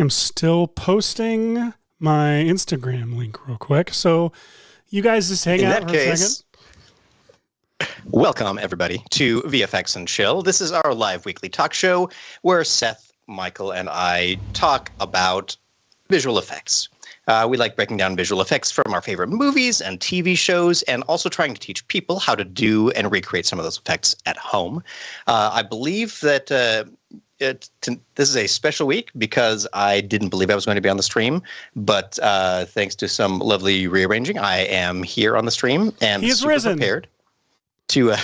I'm still posting my Instagram link real quick. So you guys just hang out for a second. Welcome, everybody, to VFX and Chill. This is our live weekly talk show where Seth, Michael, and I talk about visual effects. We like breaking down visual effects from our favorite movies and TV shows, and also trying to teach people how to do and recreate some of those effects at home. I believe that this is a special week because I didn't believe I was going to be on the stream, but thanks to some lovely rearranging, I am here on the stream and super prepared to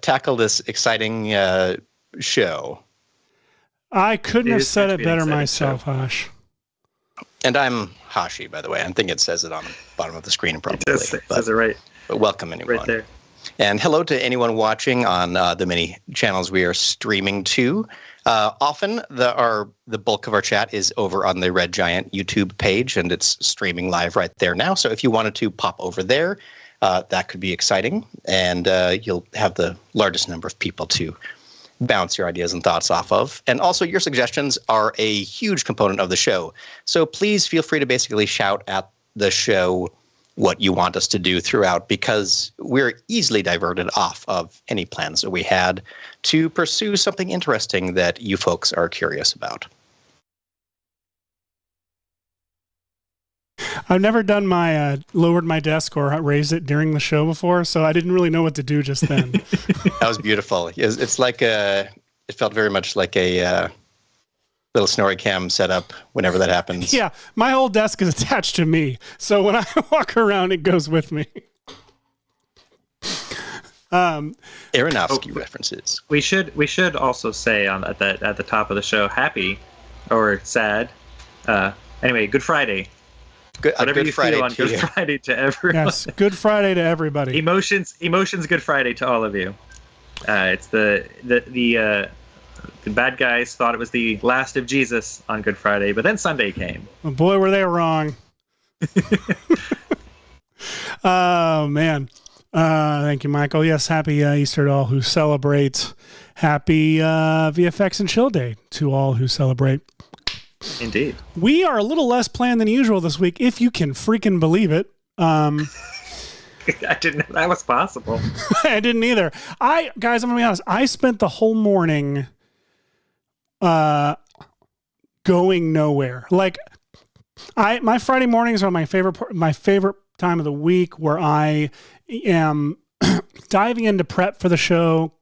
tackle this exciting show. I couldn't have said it better myself, Hash. And I'm Hashi, by the way. I think it says it on the bottom of the screen probably. It says it right. But welcome, anyone. Right there. And hello to anyone watching on the many channels we are streaming to. Often the bulk of our chat is over on the Red Giant YouTube page, and it's streaming live right there now. So if you wanted to pop over there, that could be exciting, and you'll have the largest number of people to bounce your ideas and thoughts off of. And also your suggestions are a huge component of the show. So please feel free to basically shout at the show what you want us to do throughout, because we're easily diverted off of any plans that we had to pursue something interesting that you folks are curious about. I've never done my lowered my desk or raised it during the show before, so I didn't really know what to do just then. That was beautiful. It's like it felt very much like a little snorri cam setup whenever that happens. Yeah, my whole desk is attached to me, so when I walk around, it goes with me. Aronofsky references. We should also say at the top of the show, happy or sad. Anyway, Good Friday. Whatever you feel on Good Friday to everyone. Yes, Good Friday to everybody. Emotions. Good Friday to all of you. It's the bad guys thought it was the last of Jesus on Good Friday, but then Sunday came. Oh, boy, were they wrong. Oh, man. Thank you, Michael. Yes, happy Easter to all who celebrate. Happy VFX and Chill Day to all who celebrate. Indeed. We are a little less planned than usual this week, if you can freaking believe it. I didn't know that was possible. I didn't either. Guys, I'm going to be honest. I spent the whole morning going nowhere. Like, my Friday mornings are my favorite time of the week, where I am diving into prep for the show,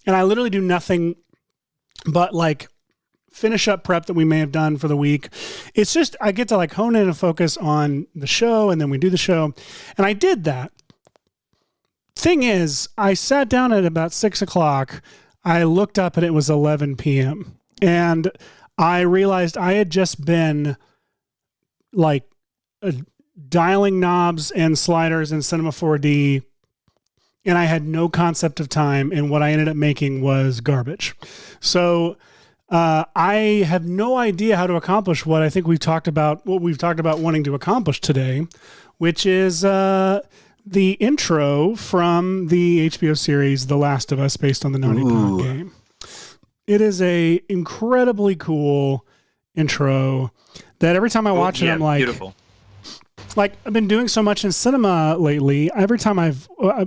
and I literally do nothing but like finish up prep that we may have done for the week. It's just, I get to like hone in and focus on the show, and then we do the show. And I did that. Thing is, I sat down at about 6 o'clock. I looked up and it was 11 p.m. And I realized I had just been like dialing knobs and sliders in Cinema 4D, and I had no concept of time. And what I ended up making was garbage. So I have no idea how to accomplish what I think we've talked about wanting to accomplish today, which is the intro from the HBO series The Last of Us, based on the Naughty Dog game. It is a incredibly cool intro that every time I watch it, I'm like, beautiful. Like, I've been doing so much in cinema lately. Every time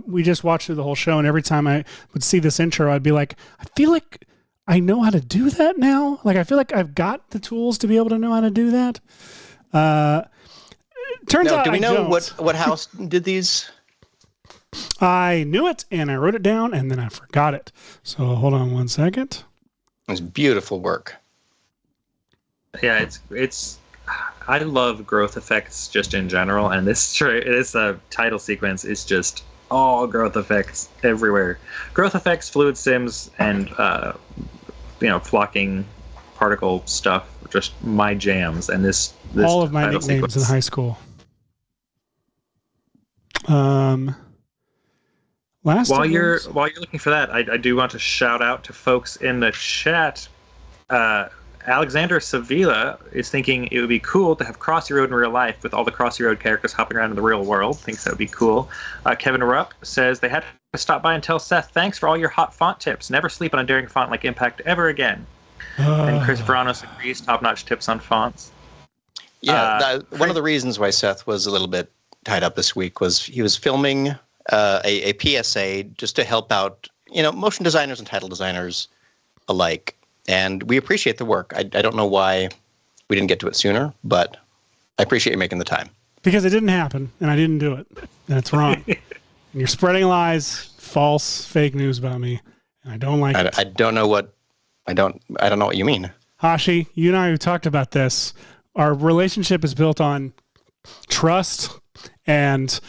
we just watched through the whole show, and every time I would see this intro, I'd be like, I feel like I know how to do that now. Like, I feel like I've got the tools to be able to know how to do that. Turns out, do we know what house did these? I knew it, and I wrote it down, and then I forgot it. So hold on one second. It's beautiful work. Yeah, it's. I love growth effects just in general, and this title sequence is just all growth effects everywhere. Growth effects, fluid sims, and flocking particle stuff, just my jams. And this all of my nicknames sequence in high school. While you're looking for that, I do want to shout out to folks in the chat. Alexander Sevilla is thinking it would be cool to have Crossy Road in real life with all the Crossy Road characters hopping around in the real world. Thinks that would be cool. Kevin Rupp says they had to stop by and tell Seth, thanks for all your hot font tips. Never sleep on a daring font like Impact ever again. And Chris Veranos agrees, top-notch tips on fonts. Yeah, one of the reasons why Seth was a little bit tied up this week was he was filming a PSA just to help out, motion designers and title designers alike. And we appreciate the work. I don't know why we didn't get to it sooner, but I appreciate you making the time. Because it didn't happen, and I didn't do it. And it's wrong. And you're spreading lies, false, fake news about me, and I don't like it. I don't know what what you mean. Hashi, you and I have talked about this. Our relationship is built on trust and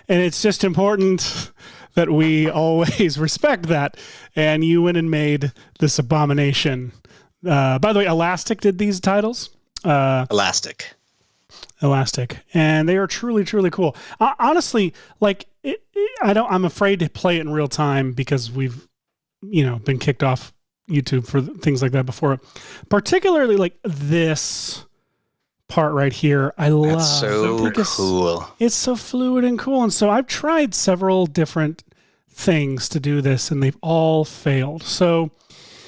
it's just important that we always respect that. And you went and made this abomination. By the way, Elastic did these titles. Elastic. And they are truly, truly cool. Honestly, I'm afraid to play it in real time because we've, been kicked off YouTube for things like that before. Particularly like this part right here. I love. That's so cool. It's so fluid and cool. And so I've tried several different things to do this and they've all failed. So,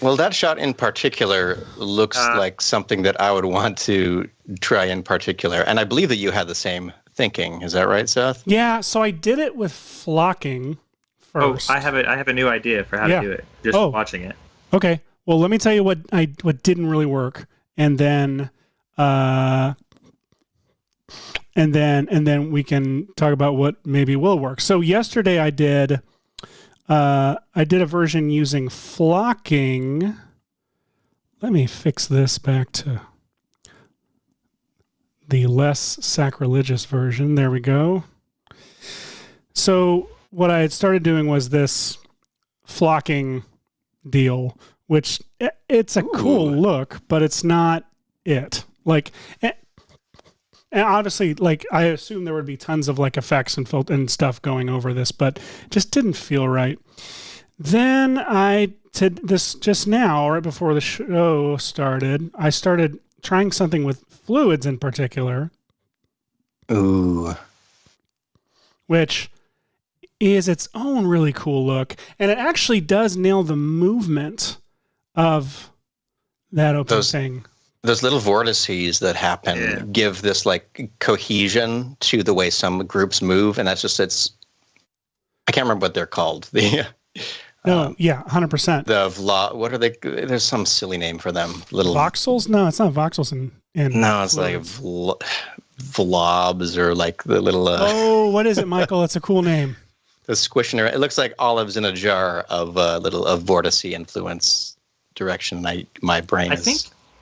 well, that shot in particular looks like something that I would want to try in particular. And I believe that you had the same thinking. Is that right, Seth? Yeah. So I did it with flocking first. Oh, I have a new idea for how to do it. Just watching it. Okay. Well, let me tell you what didn't really work. And then we can talk about what maybe will work. So yesterday I did a version using flocking. Let me fix this back to the less sacrilegious version. There we go. So what I had started doing was this flocking deal, which it's a cool look, but it's not it. And obviously, I assume there would be tons of effects and stuff going over this, but it just didn't feel right. Then I did this just now, right before the show started. I started trying something with fluids in particular. Ooh. Which is its own really cool look. And it actually does nail the movement of that open thing. Those little vortices that happen give this cohesion to the way some groups move. And that's just, I can't remember what they're called. 100%. What are they? There's some silly name for them. Little voxels? No, it's not voxels in no, it's fluids. Vlobs or the little. What is it, Michael? It's a cool name. The squishing around. It looks like olives in a jar of vortice influence direction. My brain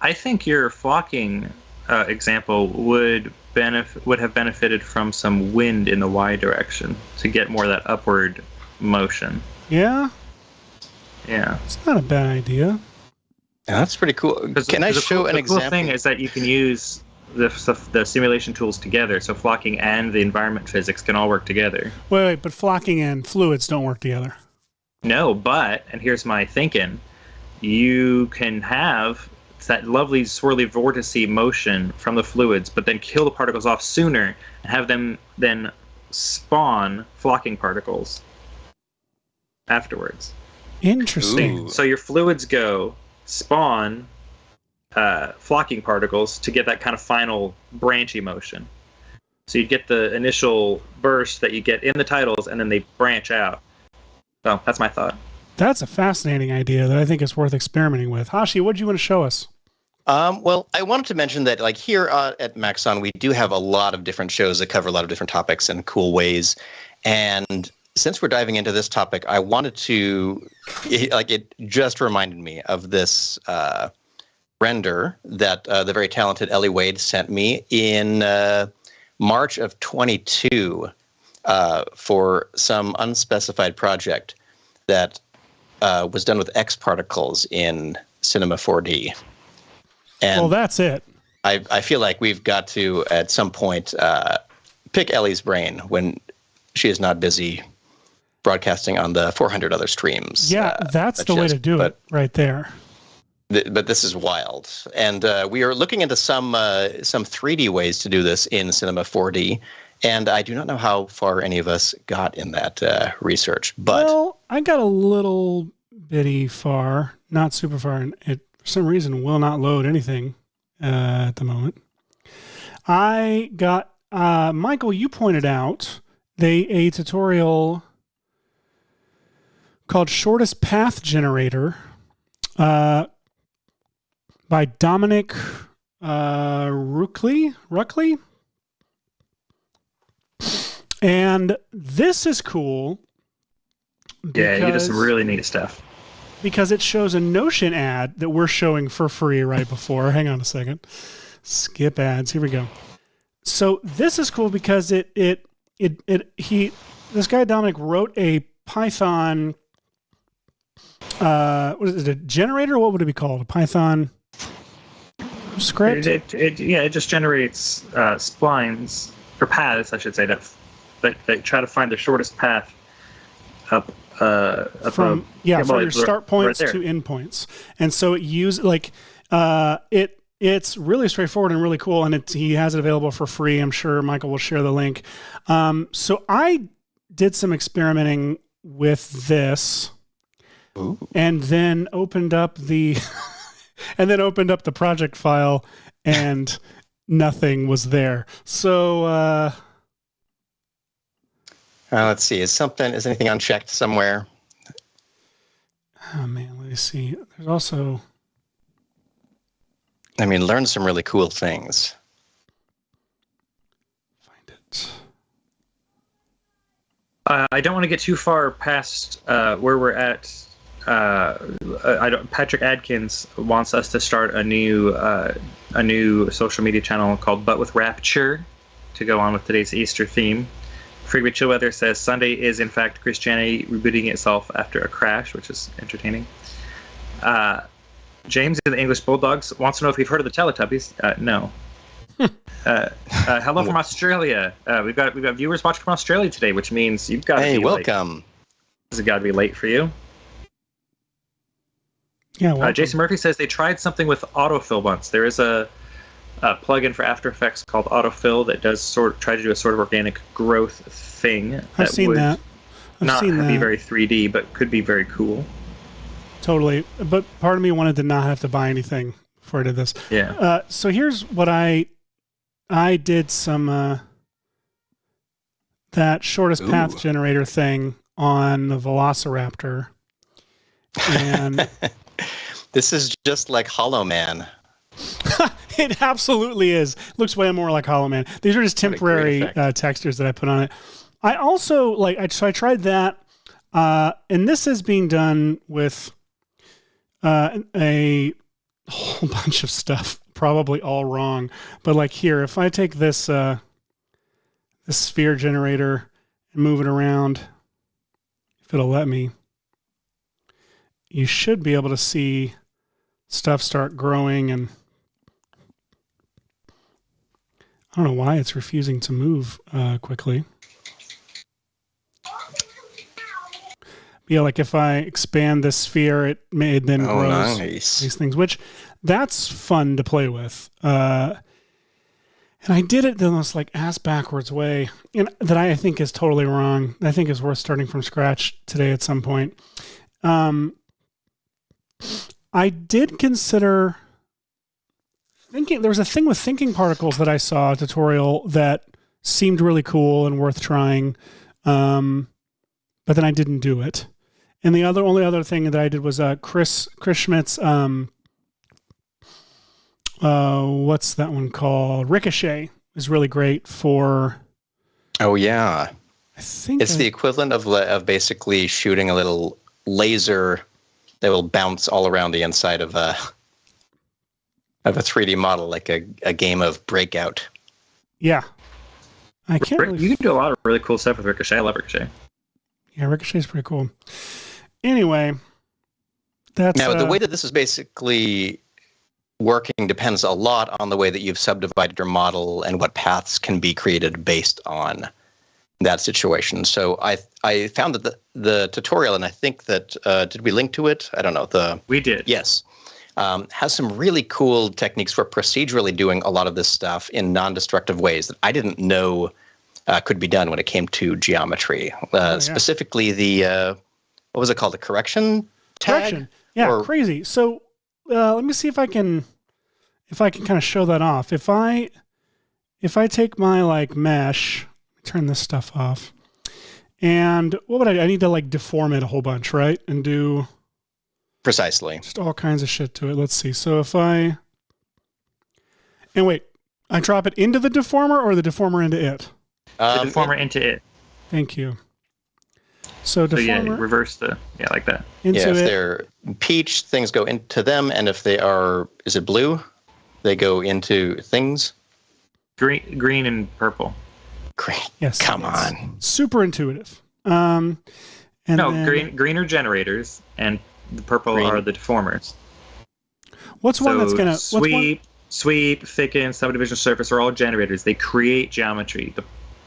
I think your flocking example would have benefited from some wind in the Y direction to get more of that upward motion. Yeah? Yeah. It's not a bad idea. Yeah, that's pretty cool. Can I show an example? The cool thing is that you can use the simulation tools together, so flocking and the environment physics can all work together. Wait, but flocking and fluids don't work together. No, and here's my thinking, you can have that lovely swirly vortice motion from the fluids, but then kill the particles off sooner and have them then spawn flocking particles afterwards. Interesting. Ooh. So your fluids go spawn flocking particles to get that kind of final branchy motion. So you get the initial burst that you get in the titles, and then they branch out. So that's my thought. That's a fascinating idea that I think is worth experimenting with. Hashi, what do you want to show us? Well, I wanted to mention that here at Maxon, we do have a lot of different shows that cover a lot of different topics in cool ways. And since we're diving into this topic, I wanted to, it just reminded me of this render that the very talented Ellie Wade sent me in March of 22 for some unspecified project that was done with X particles in Cinema 4D. And well, that's it. I feel like we've got to, at some point, pick Ellie's brain when she is not busy broadcasting on the 400 other streams. Yeah, that's the way to do it right there. But this is wild. And we are looking into some 3D ways to do this in Cinema 4D. And I do not know how far any of us got in that research. But well, I got a little bitty far, not super far, and it for some reason will not load anything at the moment. I got Michael. You pointed out a tutorial called "Shortest Path Generator" by Dominic Ruckley. And this is cool. Yeah, you did some really neat stuff. Because it shows a Notion ad that we're showing for free right before. Hang on a second. Skip ads. Here we go. So this is cool because this guy Dominic wrote a Python. What is it? A generator? What would it be called? A Python script? It just generates splines or paths, I should say, that try to find the shortest path up. From your start points to end points, and so it it's really straightforward and really cool, and he has it available for free. I'm sure Michael will share the link. So I did some experimenting with this, and then opened up the project file, and nothing was there. So. Let's see. Is anything unchecked somewhere? Oh man, let me see. There's also. I mean, learn some really cool things. Find it. I don't want to get too far past where we're at. Patrick Adkins wants us to start a new social media channel called But With Rapture to go on with today's Easter theme. Freebie Chillweather says Sunday is in fact Christianity rebooting itself after a crash, which is entertaining. James in the English Bulldogs wants to know if we've heard of the Teletubbies. No. Hello from Australia. We've got viewers watching from Australia today, which means you've got to be welcome. Late. This has got to be late for you. Yeah. Jason Murphy says they tried something with autofill once. There is a plugin for After Effects called Autofill that does try to do a sort of organic growth thing. I've seen that. Not be very 3D, but could be very cool. Totally. But part of me wanted to not have to buy anything before I did this. Yeah. So here's what I did some that shortest path generator thing on the Velociraptor. And this is just like Hollow Man. It absolutely is. Looks way more like Hollow Man. These are just temporary textures that I put on it. I also so I tried that, and this is being done with a whole bunch of stuff, probably all wrong. But here, if I take this this sphere generator and move it around, if it'll let me, you should be able to see stuff start growing, and I don't know why it's refusing to move quickly. Yeah, if I expand this sphere, it then grows these things, which that's fun to play with. And I did it the most ass backwards way, that I think is totally wrong. I think is worth starting from scratch today at some point. I did consider thinking. There was a thing with thinking particles that I saw a tutorial that seemed really cool and worth trying, but then I didn't do it. And the only other thing that I did was Chris Schmidt's what's that one called? Ricochet is really great for. Oh yeah, I think it's the equivalent of basically shooting a little laser that will bounce all around the inside of a 3D model, like a game of Breakout. Yeah. I can't. You can do a lot of really cool stuff with Ricochet. I love Ricochet. Yeah, Ricochet's pretty cool. Anyway, that's now the way that this is basically working depends a lot on the way that you've subdivided your model and what paths can be created based on that situation. So I found that the tutorial, and I think that did we link to it? I don't know. We did. Yes. has some really cool techniques for procedurally doing a lot of this stuff in non-destructive ways that I didn't know could be done when it came to geometry. Specifically, the what was it called? The correction tag? Correction. Yeah, crazy. So let me see if I can kind of show that off. If I take my like mesh, turn this stuff off, and what would I need to like deform it a whole bunch, right? And do precisely just all kinds of shit to it. Let's see. So if I drop it into the deformer or the deformer into it? The deformer into it. Thank you. So deformer. Reverse like that. If they're peach, things go into them, and if they are, is it blue? They go into things. Green and purple. Green. Yes. Come on. Super intuitive. Green are generators, and the purple are the deformers. What's one that's gonna sweep, thicken, subdivision, surface are all generators. They create geometry.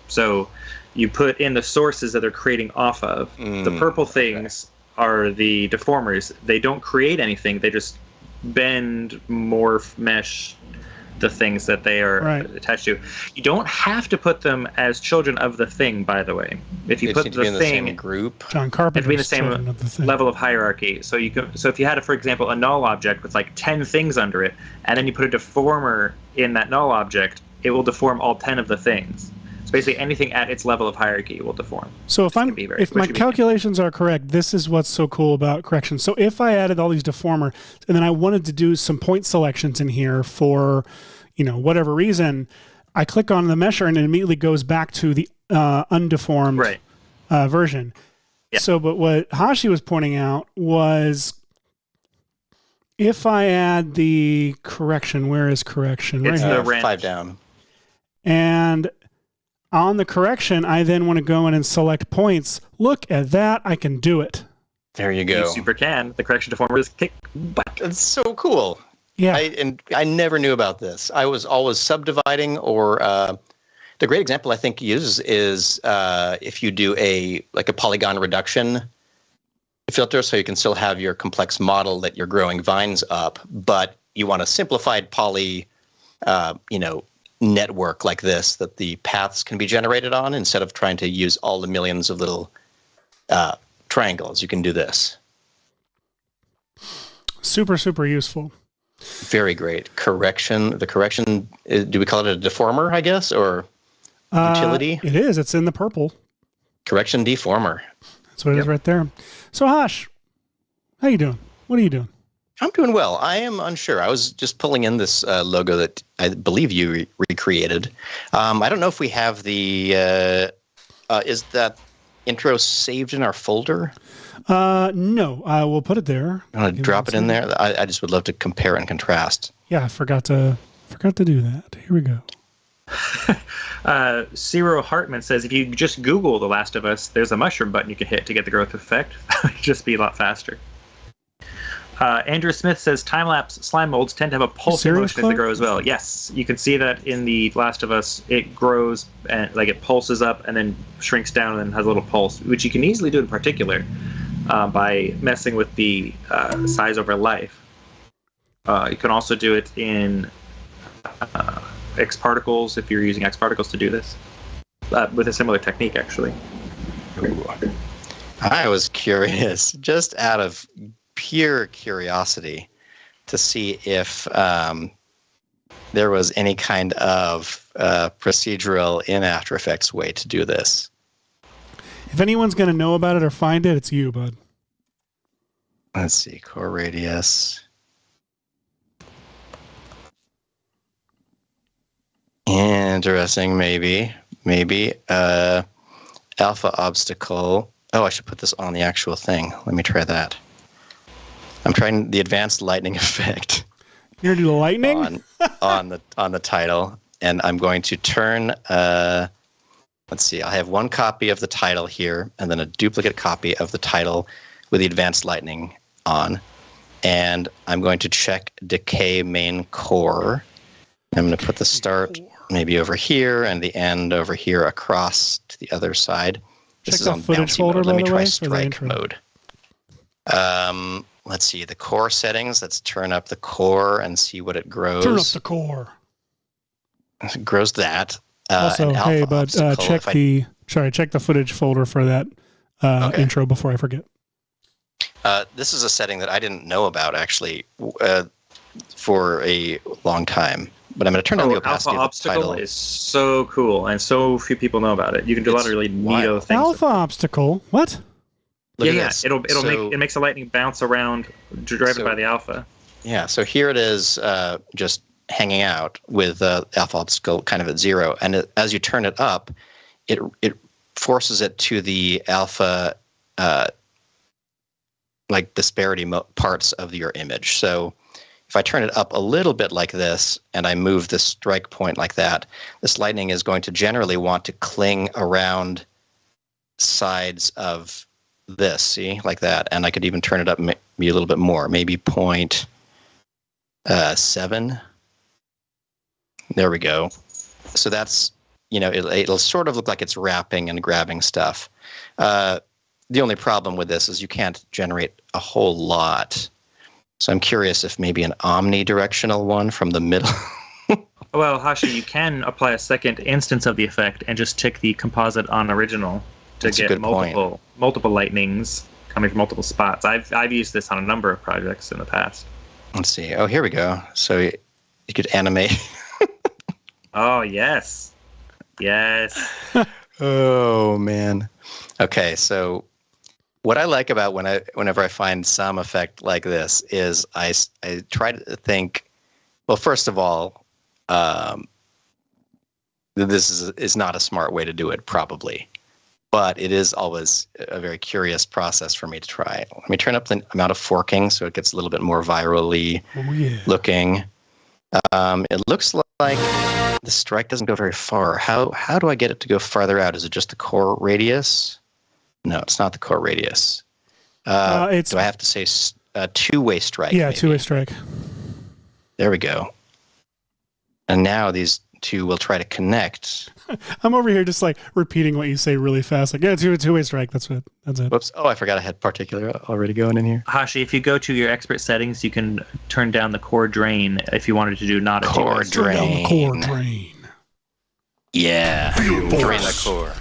So you put in the sources that they're creating off of. The purple things are the deformers. They don't create anything. They just bend, morph, mesh the things that they are attached to. You don't have to put them as children of the thing, by the way. If you put the thing in the same group, John Carpenter's be in the same level of hierarchy. So if you had, for example, a null object with like 10 things under it, and then you put a deformer in that null object, it will deform all 10 of the things. So basically, anything at its level of hierarchy will deform. So if my calculations are correct, this is what's so cool about correction. So if I added all these deformer, and then I wanted to do some point selections in here for, whatever reason, I click on the mesher and it immediately goes back to the undeformed version. Yeah. So, but what Hashi was pointing out was, if I add the correction, where is correction? It's right the here. 5 down. And on the correction, I then want to go in and select points. Look at that. I can do it. There you go. You super can. The correction deformer is kick butt. That's so cool. Yeah. I never knew about this. I was always subdividing, or the great example I think uses is if you do a polygon reduction filter, so you can still have your complex model that you're growing vines up, but you want a simplified poly, network like this that the paths can be generated on, instead of trying to use all the millions of little triangles. You can do this. Super, super useful. Very great. Correction. The correction, do we call it a deformer, I guess, or utility? It is. It's in the purple. Correction deformer. That's what it is right there. So Hash, how you doing? What are you doing? I'm doing well. I am unsure. I was just pulling in this logo that I believe you recreated. I don't know if we have the... is that intro saved in our folder? No, I will put it there. I'm going to drop it in there. I just would love to compare and contrast. Yeah, I forgot to do that. Here we go. Ciro Hartman says, if you just Google The Last of Us, there's a mushroom button you can hit to get the growth effect. That would just be a lot faster. Andrew Smith says, time-lapse slime molds tend to have a pulsing motion as they grow as well. Yes, you can see that in The Last of Us. It grows, and it pulses up and then shrinks down and then has a little pulse, which you can easily do in Particular by messing with the size over life. You can also do it in X particles if you're using X particles to do this, with a similar technique, actually. Ooh. I was curious, just out of pure curiosity, to see if there was any kind of procedural in After Effects way to do this. If anyone's going to know about it or find it, it's you, bud. Let's see, core radius. Interesting, maybe. Alpha obstacle. Oh, I should put this on the actual thing. Let me try that. I'm trying the advanced lightning effect. You're gonna do the lightning on the title, and I'm going to turn. Let's see. I have one copy of the title here, and then a duplicate copy of the title with the advanced lightning on, and I'm going to check decay main core. I'm going to put the start maybe over here and the end over here across to the other side. This is on bouncy mode. Let me try strike mode. let's see, the core settings. Let's turn up the core and see what it grows. Turn up the core. It grows that. Also, an hey, alpha but obstacle, check the footage folder for that intro before I forget. This is a setting that I didn't know about actually for a long time. But I'm going to turn down the opacity Alpha of the title. Obstacle is so cool, and so few people know about it. You can do a lot of really neato things. Alpha Obstacle? What? Look at Yeah. this. It makes the lightning bounce around, driven by the alpha. Yeah. So here it is, just hanging out with alpha obstacle kind of at 0, and as you turn it up, it forces it to the alpha like disparity parts of your image. So if I turn it up a little bit like this and I move the strike point like that, this lightning is going to generally want to cling around sides of this, see, like that. And I could even turn it up maybe a little bit more, maybe 0.7. There we go. So that's, it'll sort of look like it's wrapping and grabbing stuff. The only problem with this is you can't generate a whole lot. So I'm curious if maybe an omnidirectional one from the middle. Well, Hashi, you can apply a second instance of the effect and just tick the composite on original to get multiple lightnings coming from multiple spots. I've used this on a number of projects in the past. Let's see. Oh, here we go. So you could animate. Oh, yes. Yes. Oh, man. Okay, so what I like about whenever I find some effect like this is I try to think, well, first of all, this is not a smart way to do it, probably. But it is always a very curious process for me to try. Let me turn up the amount of forking so it gets a little bit more virally looking. It looks like the strike doesn't go very far. How do I get it to go farther out? Is it just the core radius? No, it's not the core radius. Do I have to say a two-way strike? Yeah, maybe? Two-way strike. There we go. And now these two will try to connect. I'm over here just like repeating what you say really fast. Like, yeah, two-way strike. That's it. Whoops. Oh, I forgot I had particular already going in here. Hashi, if you go to your expert settings, you can turn down the core drain if you wanted to do not a core drain. Turn down the core drain. Yeah. Drain the core.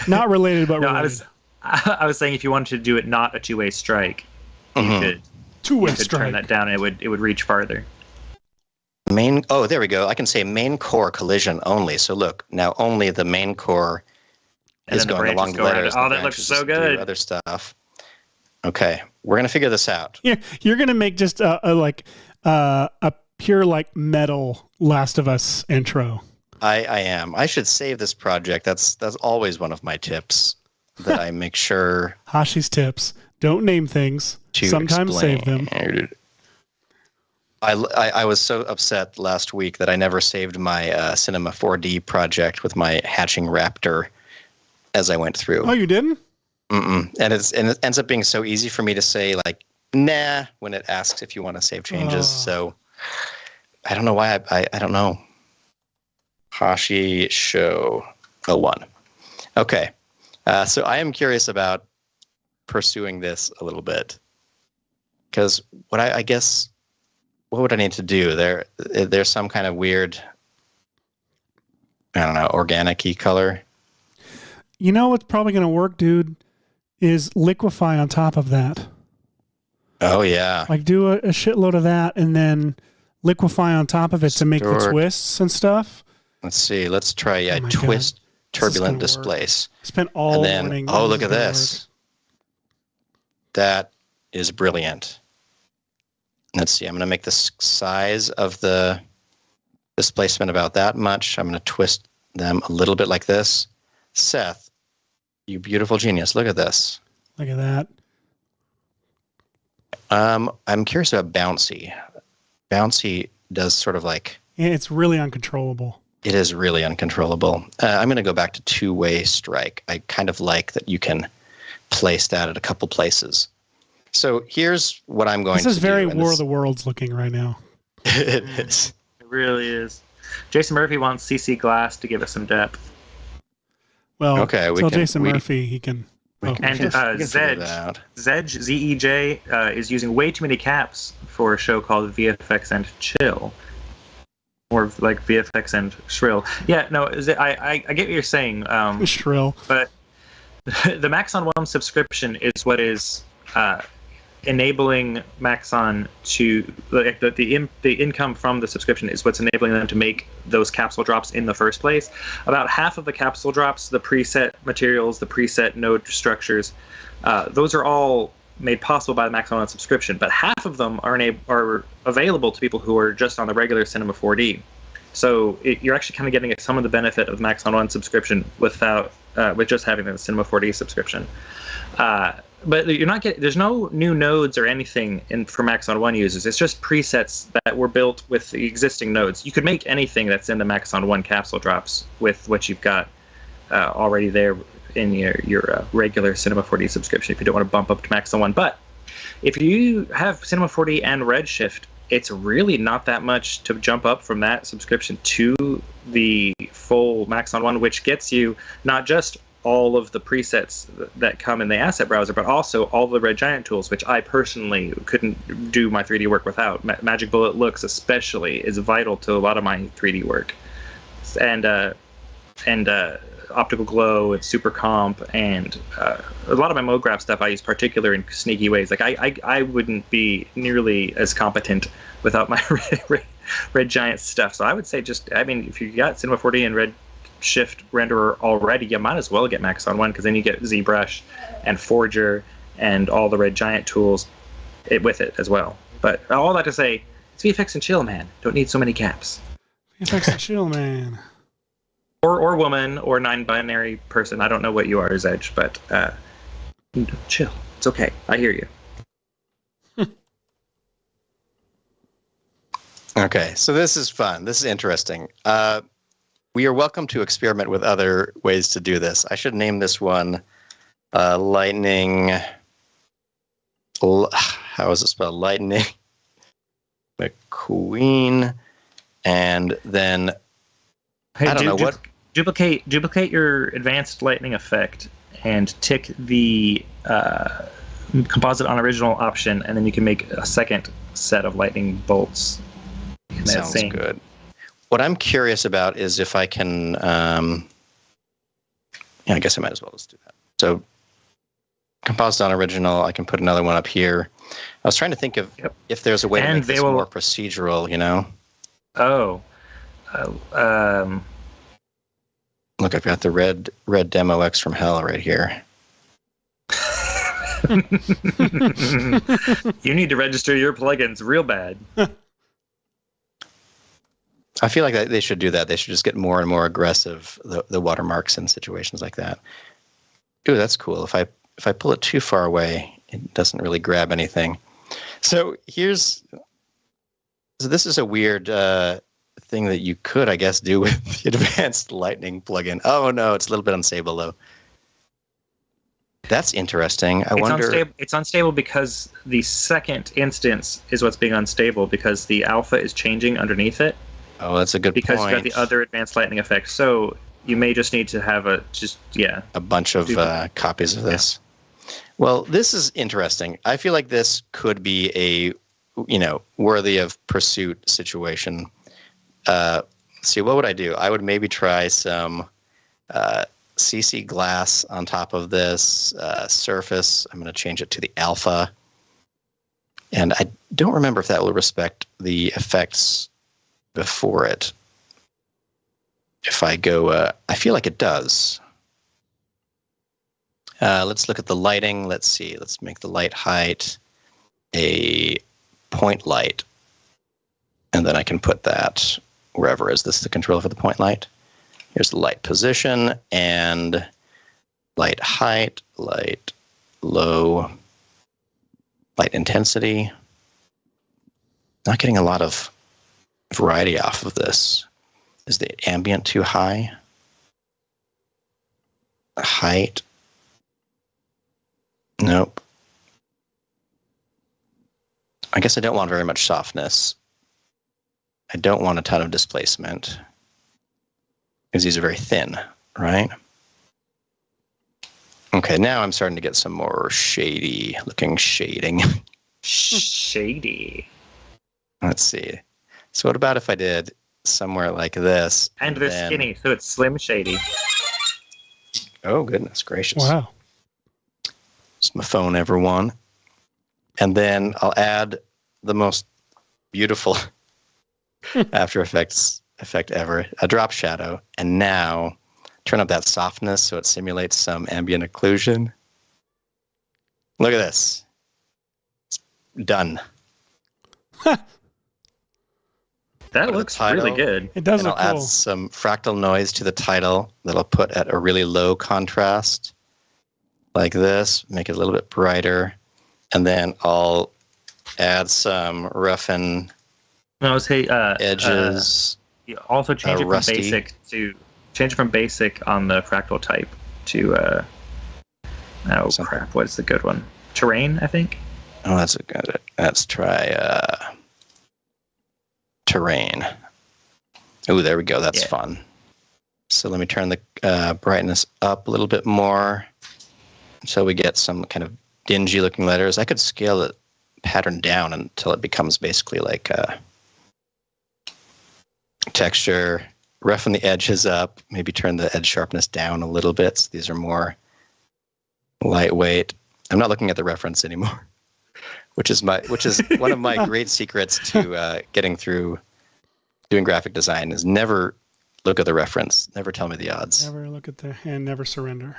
Not related, but related. I was saying if you wanted to do it not a two-way strike, you could two-way strike. Turn that down and it would reach farther. There we go. I can say main core collision only. So look, now only the main core is going along the letters. Oh, that looks so good. Other stuff. Okay, we're gonna figure this out. Yeah, you're gonna make just a pure like metal Last of Us intro. I am. I should save this project. That's always one of my tips. That I make sure. Hashi's tips: don't name things. Sometimes save them. I was so upset last week that I never saved my Cinema 4D project with my hatching raptor as I went through. Oh, you didn't? Mm-mm. And it ends up being so easy for me to say like, nah, when it asks if you want to save changes. So I don't know why I don't know. Hashi Show 01. Okay. So I am curious about pursuing this a little bit. Because what I guess... What would I need to do? There's some kind of weird, I don't know, organic-y color. You know what's probably going to work, dude, is liquefy on top of that. Oh, yeah. Like do a shitload of that and then liquefy on top of it to make the twists and stuff. Let's see. Let's try twist, turbulent displace. Spent all morning. Oh, look at this. That is brilliant. Let's see, I'm going to make the size of the displacement about that much. I'm going to twist them a little bit like this. Seth, you beautiful genius. Look at this. Look at that. I'm curious about bouncy. Bouncy does sort of like... Yeah, it's really uncontrollable. It is really uncontrollable. I'm going to go back to two-way strike. I kind of like that you can place that at a couple places. So here's what I'm going to do. This is very War of the Worlds looking right now. It is. It really is. Jason Murphy wants CC Glass to give us some depth. Well, okay, Jason Murphy, he can Oh. And Zedge, Z-E-J, is using way too many caps for a show called VFX and Chill. Or like VFX and Shrill. Yeah, no, I get what you're saying. Shrill. But the Maxon One subscription is what is enabling Maxon to the income from the subscription is what's enabling them to make those capsule drops in the first place. About half of the capsule drops, the preset materials, the preset node structures, those are all made possible by the Maxon One subscription, but half of them are available to people who are just on the regular Cinema 4D. So you're actually kind of getting some of the benefit of the Maxon One subscription without with just having the Cinema 4D subscription. But you're not getting. There's no new nodes or anything for Maxon One users. It's just presets that were built with the existing nodes. You could make anything that's in the Maxon One capsule drops with what you've got already there in your regular Cinema 4D subscription. If you don't want to bump up to Maxon One, but if you have Cinema 4D and Redshift, it's really not that much to jump up from that subscription to the full Maxon One, which gets you not just all of the presets that come in the asset browser, but also all the Red Giant tools, which I personally couldn't do my 3D work without. Magic Bullet Looks especially is vital to a lot of my 3D work. And Optical Glow and Super Comp and a lot of my MoGraph stuff I use Particular in sneaky ways. Like I wouldn't be nearly as competent without my Red Giant stuff. So I would say if you got Cinema 4D and Redshift renderer already, you might as well get Maxon One, because then you get ZBrush and Forger and all the Red Giant tools with it as well. But all that to say, it's VFX and Chill, man. Don't need so many caps. VFX and Chill, man. Or woman, or non-binary person. I don't know what you are, Zedge, but chill. It's okay. I hear you. Okay, so this is fun. This is interesting. We are welcome to experiment with other ways to do this. I should name this one Lightning. How is it spelled? Lightning McQueen. And then Hey, I don't know what. Duplicate your advanced lightning effect and tick the composite on original option, and then you can make a second set of lightning bolts. Sounds good. What I'm curious about is if I can. I guess I might as well just do that. So, composite on original. I can put another one up here. I was trying to think of if there's a way to make this more procedural. You know. Oh. Look, I've got the red demo X from hell right here. You need to register your plugins real bad. I feel like they should do that. They should just get more and more aggressive, the watermarks in situations like that. Ooh, that's cool. If I pull it too far away, it doesn't really grab anything. So this is a weird thing that you could, I guess, do with the advanced lightning plugin. Oh no, it's a little bit unstable though. That's interesting. I wonder. It's unstable because the second instance is what's being unstable, because the alpha is changing underneath it. Oh, that's a good point. Because you've got the other advanced lightning effects. So you may just need to have a bunch of copies of this. Yeah. Well, this is interesting. I feel like this could be a worthy of pursuit situation. See, what would I do? I would maybe try some CC glass on top of this surface. I'm going to change it to the alpha. And I don't remember if that will respect the effects before it. If I go, I feel like it does. Let's look at the lighting. Let's see. Let's make the light height a point light. And then I can put that wherever. Is this the controller for the point light? Here's the light position and light height, light low, light intensity. Not getting a lot of variety off of this. Is the ambient too high? Height? Nope. I guess I don't want very much softness. I don't want a ton of displacement because these are very thin, right? Okay, now I'm starting to get some more shady looking shading. Shady. Let's see. So what about if I did somewhere like this? And they're skinny, so it's Slim Shady. Oh, goodness gracious. Wow. It's my phone, everyone. And then I'll add the most beautiful After Effects effect ever, a drop shadow. And now turn up that softness so it simulates some ambient occlusion. Look at this. It's done. That looks really good. It does And look I'll cool. add some fractal noise to the title that I'll put at a really low contrast, like this, make it a little bit brighter. And then I'll add some roughen No, say edges. you also change it from rusty. basic on the fractal type to crap, what's the good one? Terrain, I think. Oh, that's a good. Let's try terrain. Oh, there we go. That's fun. So let me turn the brightness up a little bit more until we get some kind of dingy looking letters. I could scale the pattern down until it becomes basically like texture. Roughen the edges up. Maybe turn the edge sharpness down a little bit. So these are more lightweight. I'm not looking at the reference anymore, which is one of my great secrets to getting through doing graphic design is never look at the reference. Never tell me the odds. Never look at the and never surrender.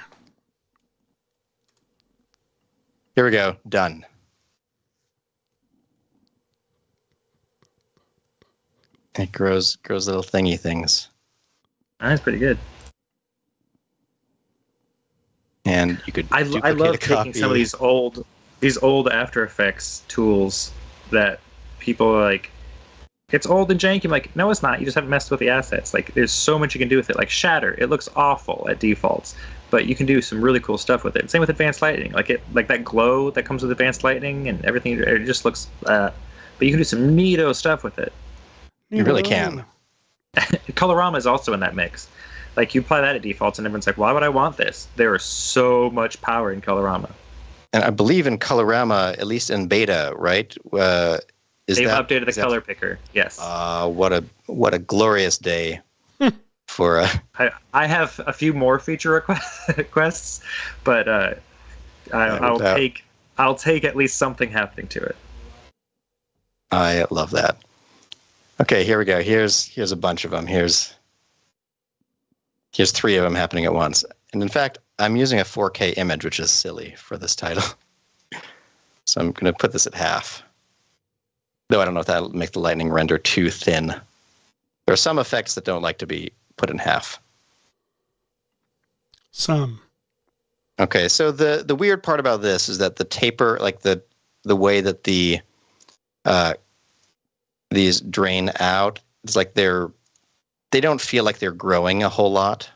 Here we go. Done. It grows little thingy things. That's pretty good. And you could I duplicate love a copy. taking some of these old After Effects tools that people are like, it's old and janky. I'm like, no, it's not. You just haven't messed with the assets. Like, there's so much you can do with it. Like Shatter, it looks awful at defaults, but you can do some really cool stuff with it. Same with Advanced Lighting. Like that glow that comes with Advanced Lighting and everything. It just looks. But you can do some neato stuff with it. You really can. Colorama is also in that mix. Like, you apply that at defaults, and everyone's like, why would I want this? There is so much power in Colorama. And I believe in Colorama, at least in beta, right? They've updated the color picker. Yes. What a glorious day for. I have a few more feature requests, but I'll take at least something happening to it. I love that. Okay, here we go. Here's a bunch of them. Here's 3 of them happening at once. And in fact, I'm using a 4K image, which is silly for this title. So I'm going to put this at half. Though I don't know if that'll make the lightning render too thin. There are some effects that don't like to be put in half. Some. Okay, so the weird part about this is that the taper, like the way that these drain out, it's like they don't feel like they're growing a whole lot.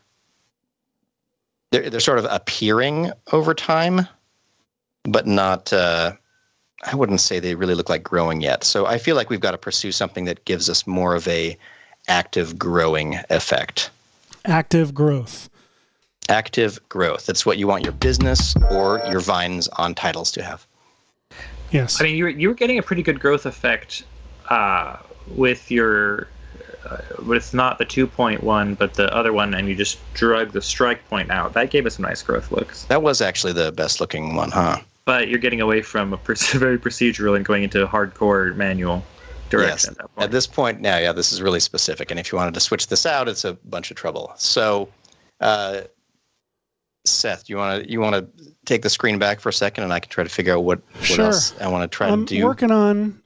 They're sort of appearing over time, but not. I wouldn't say they really look like growing yet. So I feel like we've got to pursue something that gives us more of a active growing effect. Active growth. Active growth. That's what you want your business or your vines on titles to have. Yes. I mean, you were getting a pretty good growth effect with your with not the 2.1 but the other one, and you just drug the strike point out. That gave us some nice growth looks. That was actually the best looking one, huh? But you're getting away from a very procedural and going into hardcore manual direction. Yes. At this point now, yeah, this is really specific, and if you wanted to switch this out, it's a bunch of trouble. So Seth, you want to take the screen back for a second, and I can try to figure out what else I want to try to do. I'm working on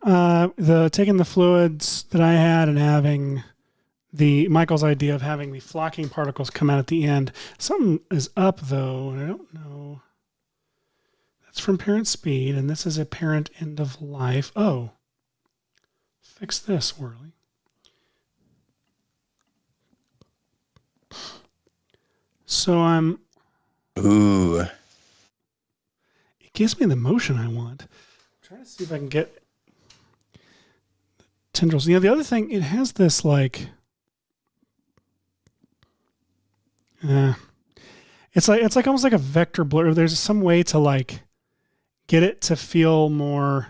taking the fluids that I had and having Michael's idea of having the flocking particles come out at the end. Something is up though, and I don't know. That's from parent speed, and this is a parent end of life. Oh, fix this, Whirly. So I'm. Ooh. It gives me the motion I want. I'm trying to see if I can get tendrils. You know, the other thing, it has this like. It's like almost like a vector blur. There's some way to like get it to feel more.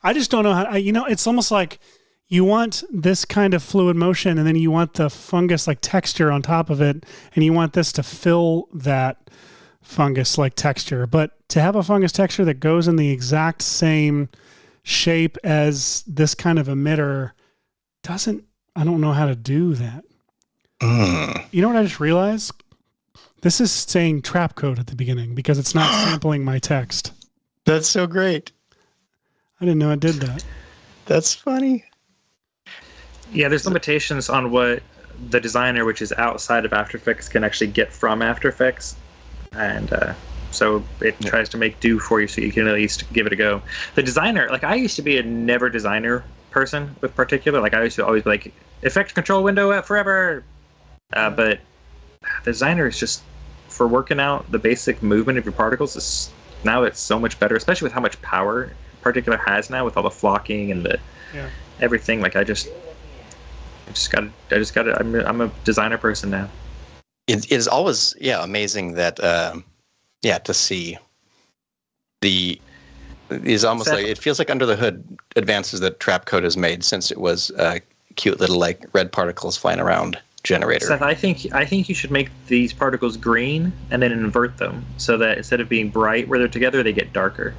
I just don't know how. It's almost like you want this kind of fluid motion, and then you want the fungus like texture on top of it, and you want this to fill that fungus like texture. But to have a fungus texture that goes in the exact same shape as this kind of emitter doesn't. I don't know how to do that. You know what I just realized? This is saying Trapcode at the beginning because it's not sampling my text. That's so great. I didn't know it did that. That's funny. Yeah, there's limitations on what the designer, which is outside of After Effects, can actually get from After Effects. And so it tries to make do for you so you can at least give it a go. The designer, like I used to be a never designer person with Particular. Like I used to always be like, effect control window forever. But the designer is just, for working out the basic movement of your particles, now it's so much better, especially with how much power Particular has now with all the flocking and the everything. Like I just got it. I'm a designer person now. It is always amazing that to see the is almost like it feels like under the hood advances that Trapcode has made since it was a cute little like red particles flying around generator. Seth, I think you should make these particles green and then invert them so that instead of being bright where they're together, they get darker.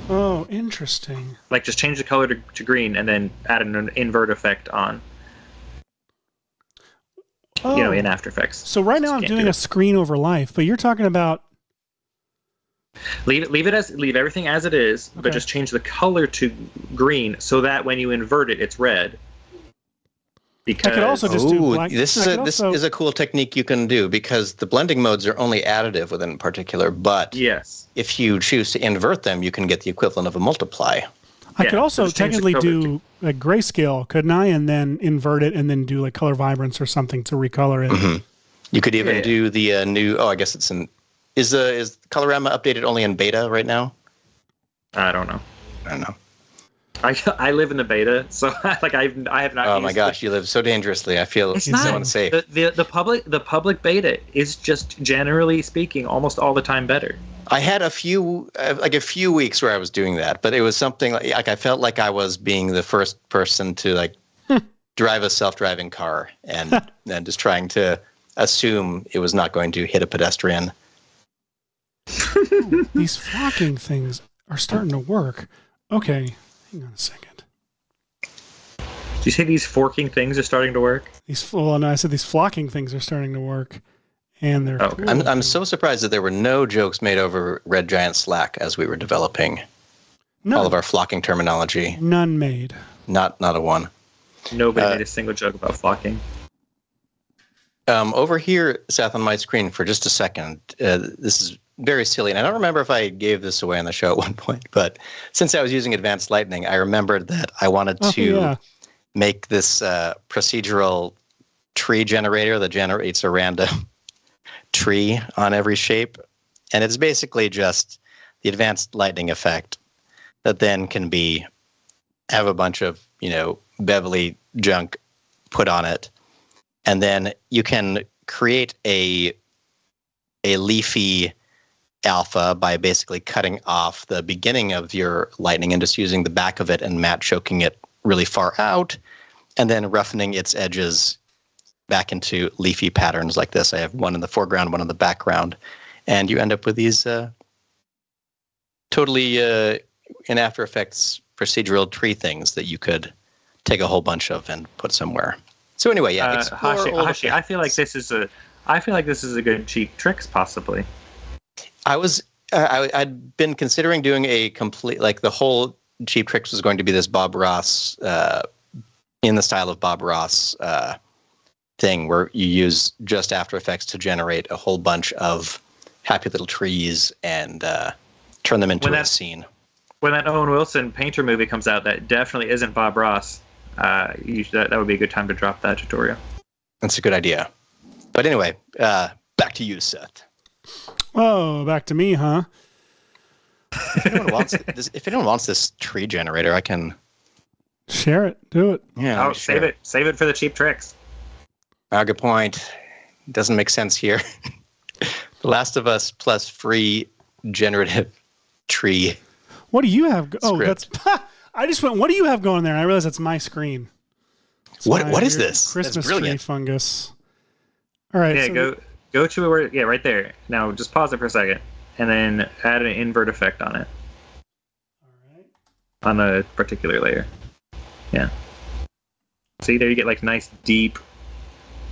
Oh, interesting. Like just change the color to green and then add an invert effect on. In After Effects. So right now I'm doing a screen over life, but you're talking about leave everything as it is, but just change the color to green so that when you invert it, it's red. Because I could also just do black. This is a cool technique you can do because the blending modes are only additive within Particular, but if you choose to invert them, you can get the equivalent of a multiply. I could also technically do like grayscale, couldn't I? And then invert it and then do like color vibrance or something to recolor it. Mm-hmm. You could even do the new. Oh, I guess it's in. Is Colorama updated only in beta right now? I don't know. I live in the beta, so like I have not. Oh my gosh, you live so dangeously. I feel it's so unsafe. The public beta is just generally speaking almost all the time better. I had a few weeks where I was doing that, but it was something like I felt like I was being the first person to like drive a self-driving car and just trying to assume it was not going to hit a pedestrian. Ooh, these flocking things are starting to work. Okay, hang on a second. Did you say these forking things are starting to work? I said these flocking things are starting to work. And they're cool. I'm so surprised that there were no jokes made over Red Giant Slack as we were developing all of our flocking terminology. None made. Not a one. Nobody made a single joke about flocking. Over here, Seth, on my screen for just a second, this is very silly, and I don't remember if I gave this away on the show at one point, but since I was using Advanced Lightning, I remembered that I wanted to make this procedural tree generator that generates a random tree on every shape, and it's basically just the Advanced Lightning effect that then can have a bunch of bevelly junk put on it, and then you can create a leafy alpha by basically cutting off the beginning of your lightning and just using the back of it and matte choking it really far out, and then roughening its edges back into leafy patterns like this. I have one in the foreground, one in the background, and you end up with these totally in After Effects procedural tree things that you could take a whole bunch of and put somewhere. So anyway, Hashi, I feel like this is a good cheap tricks possibly. I'd been considering doing a complete, like the whole Cheap Tricks was going to be this Bob Ross, in the style of Bob Ross thing where you use just After Effects to generate a whole bunch of happy little trees and turn them into a scene. When that Owen Wilson Painter movie comes out, that definitely isn't Bob Ross. That would be a good time to drop that tutorial. That's a good idea. But anyway, back to you, Seth. Oh, back to me, huh? If anyone wants this tree generator, I can Share it. Do it. Yeah. Save it. Save it for the cheap tricks. Good point. Doesn't make sense here. The Last of Us plus free generative tree. What do you have? Oh, Script. that's. I just went. What do you have going there? And I realized that's my screen. It's What is weird this? Christmas That's tree brilliant. fungus. All right. Yeah, so go to where. Yeah, right there. Now just pause it for a second, and then add an invert effect on it. All right. On the particular layer. Yeah. See, there you get like nice deep.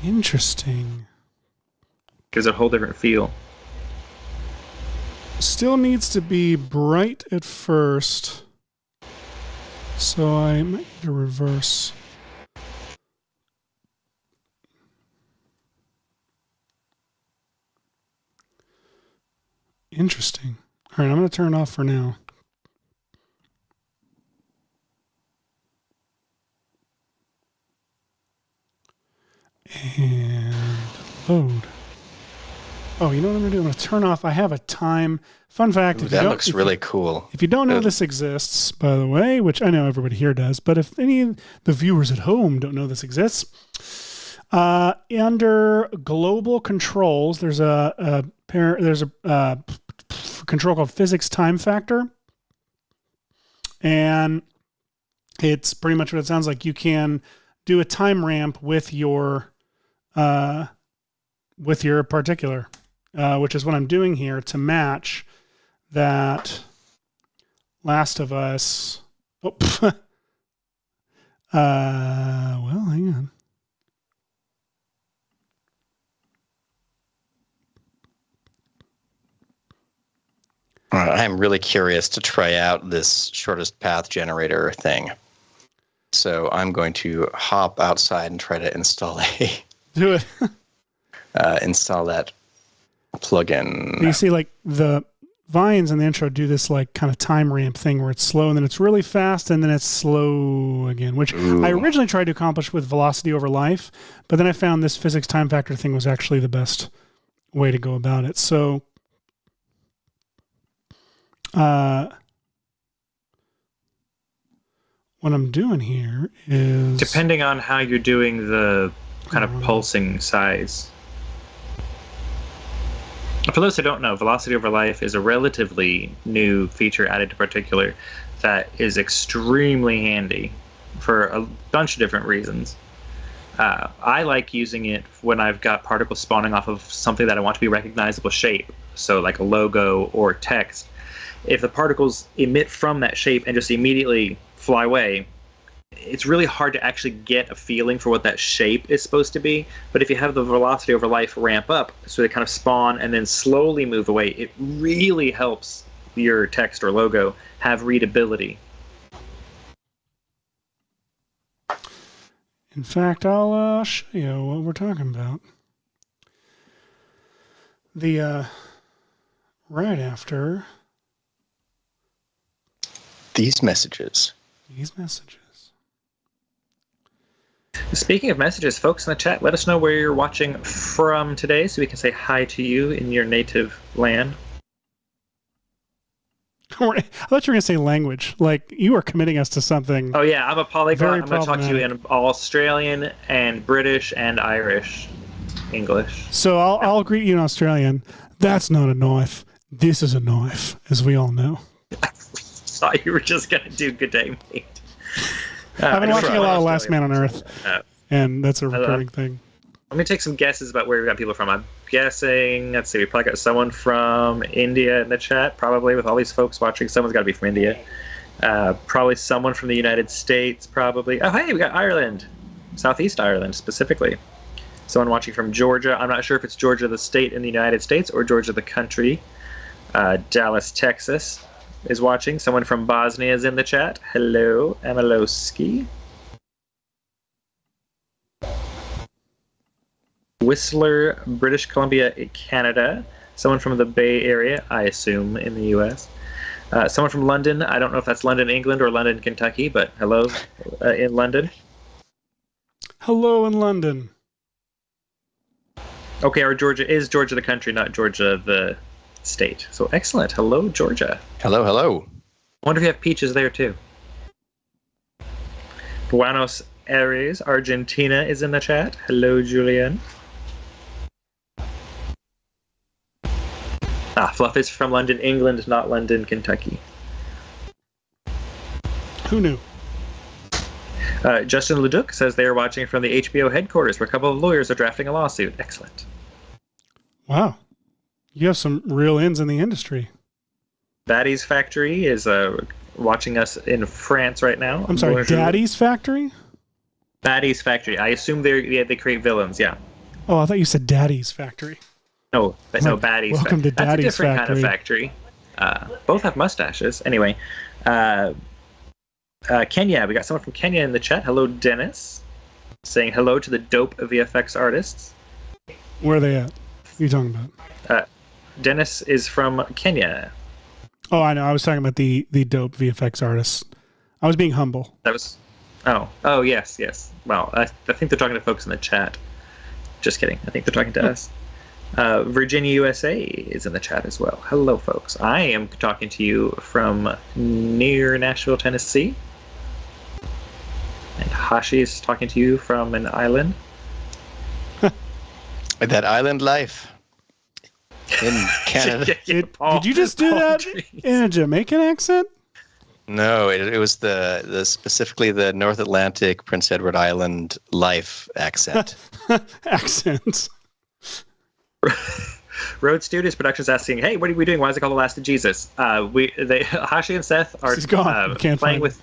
Interesting. Gives it a whole different feel. Still needs to be bright at first. So I might need to reverse. Interesting. All right, I'm going to turn it off for now. And load. Oh, you know what I'm going to do? I'm going to turn off. I have a time. Fun fact. Ooh, that looks really cool. If you don't know this exists, by the way, which I know everybody here does, but if any of the viewers at home don't know this exists, under global controls, there's a control called physics time factor, and it's pretty much what it sounds like. You can do a time ramp with your particular, which is what I'm doing here to match that Last of Us. Oh, well, hang on. I'm really curious to try out this shortest path generator thing. So I'm going to hop outside and try to install Do it. install that plugin. You see, like the vines in the intro do this like kind of time ramp thing where it's slow and then it's really fast and then it's slow again, which I originally tried to accomplish with velocity over life, but then I found this physics time factor thing was actually the best way to go about it. So, what I'm doing here is Depending on how you're doing the kind of pulsing size. For those who don't know, velocity over life is a relatively new feature added to Particular that is extremely handy for a bunch of different reasons. I like using it when I've got particles spawning off of something that I want to be recognizable shape, so like a logo or text. If the particles emit from that shape and just immediately fly away, it's really hard to actually get a feeling for what that shape is supposed to be. But if you have the velocity over life ramp up, so they kind of spawn and then slowly move away, it really helps your text or logo have readability. In fact, I'll show you what we're talking about. The right after These messages. these messages. Speaking of messages, folks in the chat, let us know where you're watching from today so we can say hi to you in your native land. I thought you were going to say language. Like, you are committing us to something. Oh yeah, I'm a polyglot. Very I'm going to talk to you in Australian and British and Irish English. So I'll greet you in Australian. That's not a knife. This is a knife, as we all know. I thought you were just going to do good day, mate. I've been watching a lot of Last Man on Earth, Uh, and that's a recurring thing. Let me take some guesses about where we got people from. I'm guessing, let's see, we probably got someone from India in the chat, probably, with all these folks watching. Someone's got to be from India. Probably someone from the United States, probably. Oh, hey, we got Ireland. Southeast Ireland, specifically. Someone watching from Georgia. I'm not sure if it's Georgia the state in the United States or Georgia the country. Dallas, Texas is watching. Someone from Bosnia is in the chat. Hello, Amalowski. Whistler, British Columbia, Canada. Someone from the Bay Area, I assume, in the U.S. Someone from London. I don't know if that's London, England, or London, Kentucky, but hello in London. Hello in London. Okay, or Georgia is Georgia the country, not Georgia the state. So excellent. Hello, Georgia. Hello, hello. I wonder if you have peaches there too. Buenos Aires, Argentina is in the chat. Hello, Julian. Fluff is from London, England, not London, Kentucky. Who knew? Justin Leduc says they are watching from the HBO headquarters where a couple of lawyers are drafting a lawsuit. Excellent. Wow. You have some real ins in the industry. Daddy's Factory is watching us in France right now. I'm sorry, Daddy's Factory? Daddy's Factory. I assume they create villains, yeah. Oh, I thought you said Daddy's Factory. No, Baddies. Welcome to Daddy's That's a different Factory. kind of factory. Both have mustaches. Anyway, Kenya. We got someone from Kenya in the chat. Hello, Dennis. Saying hello to the dope VFX artists. Where are they at? What are you talking about? Dennis is from Kenya. Oh, I know. I was talking about the dope VFX artists. I was being humble. That was... Oh, yes. Well, I think they're talking to folks in the chat. Just kidding. I think they're talking to us. Virginia, USA is in the chat as well. Hello, folks. I am talking to you from near Nashville, Tennessee. And Hashi is talking to you from an island. That island life in Canada. Did you just do that in a Jamaican accent? No, it was the specifically the North Atlantic Prince Edward Island life accent. Accents. Road Studios Productions asking, "Hey, what are we doing? Why is it called The Last of Jesus?" Hashi and Seth are playing with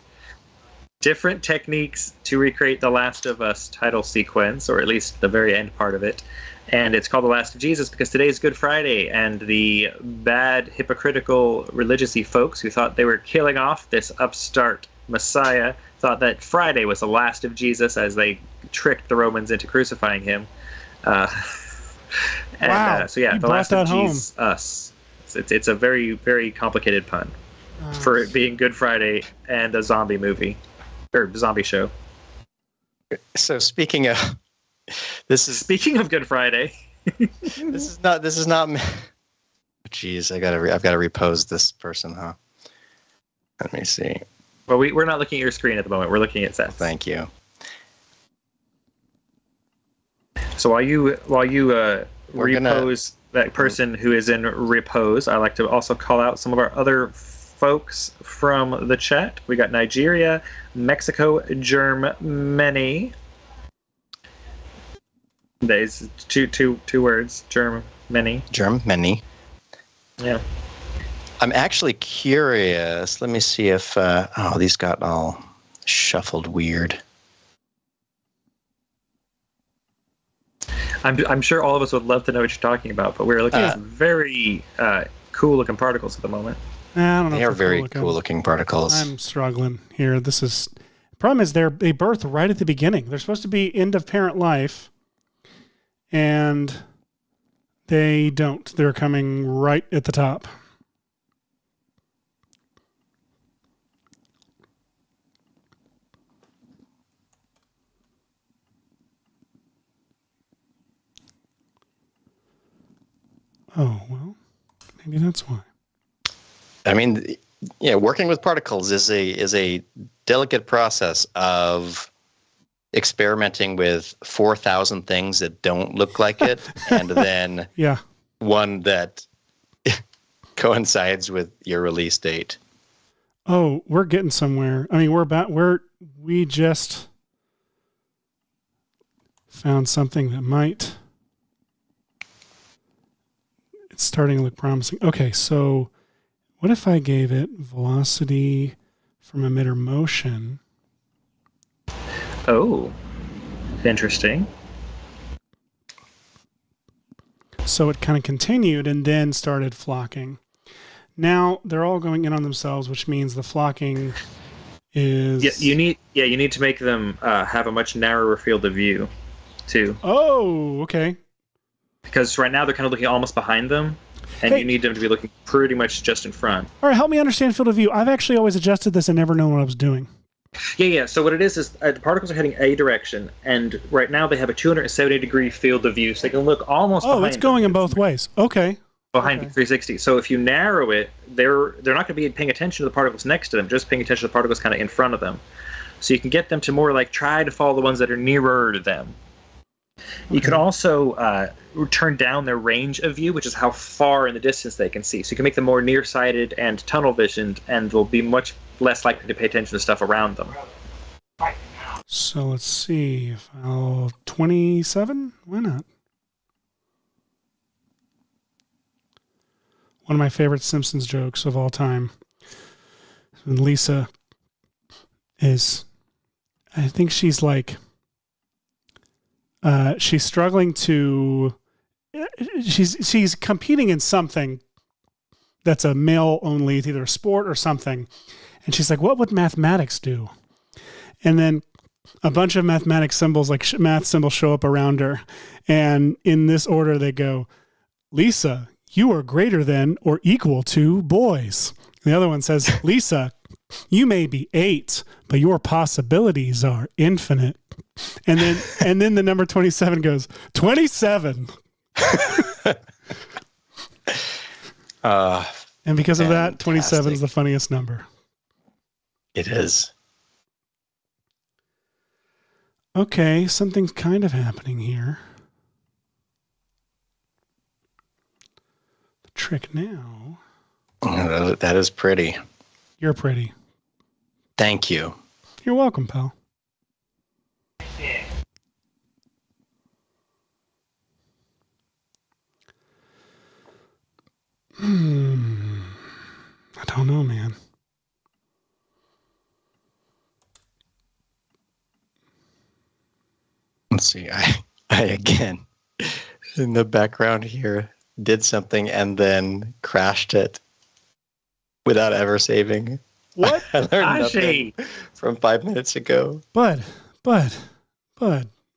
different techniques to recreate the Last of Us title sequence, or at least the very end part of it. And it's called The Last of Jesus because today is Good Friday, and the bad, hypocritical, religious-y folks who thought they were killing off this upstart Messiah thought that Friday was the last of Jesus as they tricked the Romans into crucifying him. Wow. So yeah, The Last of Jesus. It's a very, very complicated pun for it being Good Friday and a zombie movie or zombie show. So speaking of Good Friday. This is not. Jeez, I've got to repose this person, huh? Let me see. Well, we're not looking at your screen at the moment. We're looking at Seth. Thank you. So while you repose that person who is in repose, I like to also call out some of our other folks from the chat. We got Nigeria, Mexico, Germany. There's two words. Germany. Germany. Yeah. I'm actually curious. Let me see if these got all shuffled weird. I'm sure all of us would love to know what you're talking about, but we're looking at some very cool looking particles at the moment. I don't know. They are very cool looking particles. I'm struggling here. Problem is they birth right at the beginning. They're supposed to be end of parent life, and they don't. They're coming right at the top. Oh, well, maybe that's why. I mean, yeah, working with particles is a delicate process of experimenting with 4,000 things that don't look like it, and then one that coincides with your release date. Oh, we're getting somewhere. I mean, we just found something that might. It's starting to look promising. Okay, so what if I gave it velocity from emitter motion? Oh, interesting. So it kind of continued and then started flocking. Now they're all going in on themselves, which means the flocking is... You need to make them have a much narrower field of view, too. Oh, okay. Because right now they're kind of looking almost behind them, and you need them to be looking pretty much just in front. All right, help me understand field of view. I've actually always adjusted this and never known what I was doing. Yeah. So what it is the particles are heading a direction, and right now they have a 270-degree field of view, so they can look almost behind it's going in both ways. Okay. behind Okay. 360. So if you narrow it, they're not going to be paying attention to the particles next to them, just paying attention to the particles kind of in front of them. So you can get them to more like try to follow the ones that are nearer to them. You can also turn down their range of view, which is how far in the distance they can see. So you can make them more nearsighted and tunnel visioned, and they'll be much less likely to pay attention to stuff around them. So let's see. 27? Why not? One of my favorite Simpsons jokes of all time. When Lisa is, I think she's like, she's struggling to, she's competing in something that's a male only, it's either a sport or something. And she's like, what would mathematics do? And then a bunch of mathematics symbols, like math symbols, show up around her. And in this order, they go, Lisa, you are greater than or equal to boys. The other one says, Lisa, you may be 8, but your possibilities are infinite. And then the number 27 goes, 27. And because of that, 27 is the funniest number. It is. Okay, something's kind of happening here. The trick now. That is pretty. You're pretty. Thank you. You're welcome, pal. I don't know, man. Let's see. I again, in the background here, did something and then crashed it without ever saving. What? I learned nothing from 5 minutes ago. Bud, what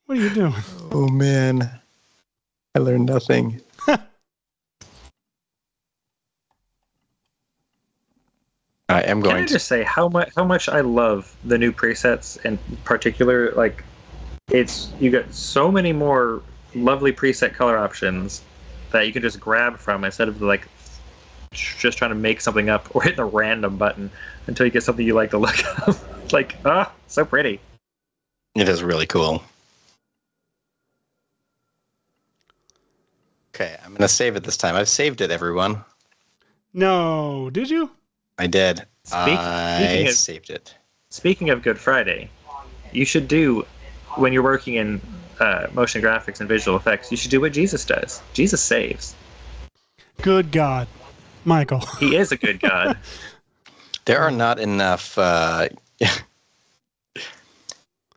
are you doing? Oh, man. I learned nothing. I am going Can I just say how much I love the new presets, in particular, like, you got so many more lovely preset color options that you can just grab from instead of like just trying to make something up or hitting a random button until you get something you like to look up. Like, so pretty. It is really cool. Okay, I'm going to save it this time. I've saved it, everyone. No, did you? I did. I Speaking saved it. Speaking of Good Friday, you should do, when you're working in motion graphics and visual effects, you should do what Jesus does. Jesus saves. Good God. Michael. He is a good God. There are not enough,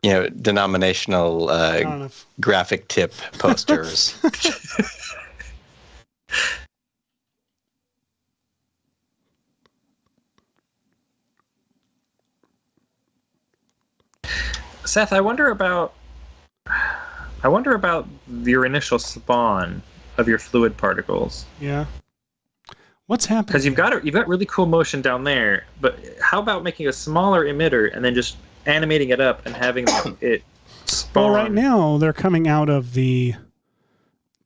denominational graphic tip posters. Seth, I wonder about your initial spawn of your fluid particles. Yeah. What's happening? Because you've got really cool motion down there, but how about making a smaller emitter and then just animating it up and having it spawn? Well, right now they're coming out of the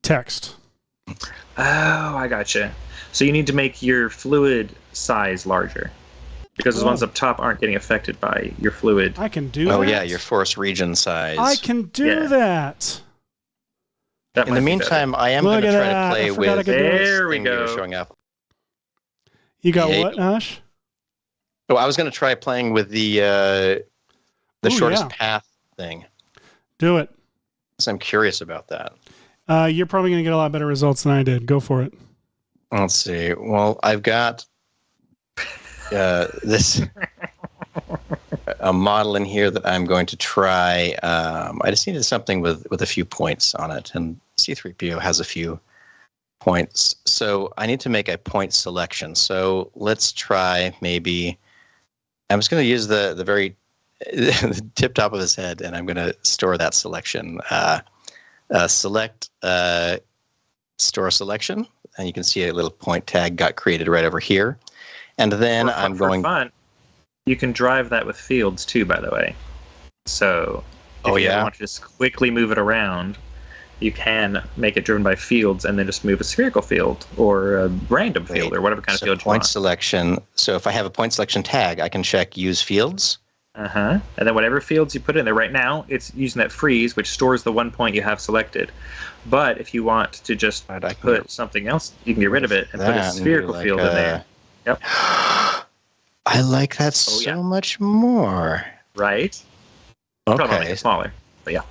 text. Oh, I gotcha. So you need to make your fluid size larger. Because the ones up top aren't getting affected by your fluid. I can do that. Oh, yeah, your force region size. I can do that. In the meantime, I am going to try to play with there we go. Showing up. You got what, Ash? Oh, I was going to try playing with the shortest path thing. Do it. So I'm curious about that. You're probably going to get a lot better results than I did. Go for it. Let's see. Well, I've got this a model in here that I'm going to try. I just needed something with a few points on it, and C3PO has a few points. So I need to make a point selection. So let's try maybe. I'm just going to use the very the tip top of his head, and I'm going to store that selection. Select store selection, and you can see a little point tag got created right over here. And then I'm going. For fun, you can drive that with fields too, by the way. So if you want to just quickly move it around, you can make it driven by fields and then just move a spherical field or a random field or whatever kind of field you point want. selection. So if I have a point selection tag, I can check use fields. And then whatever fields you put in there right now, it's using that freeze, which stores the 1 point you have selected. But if you want to just put something else, you can get rid of it and put a spherical field in there. Yep. I like that so much more. Right? Okay. Probably make it smaller, but yeah.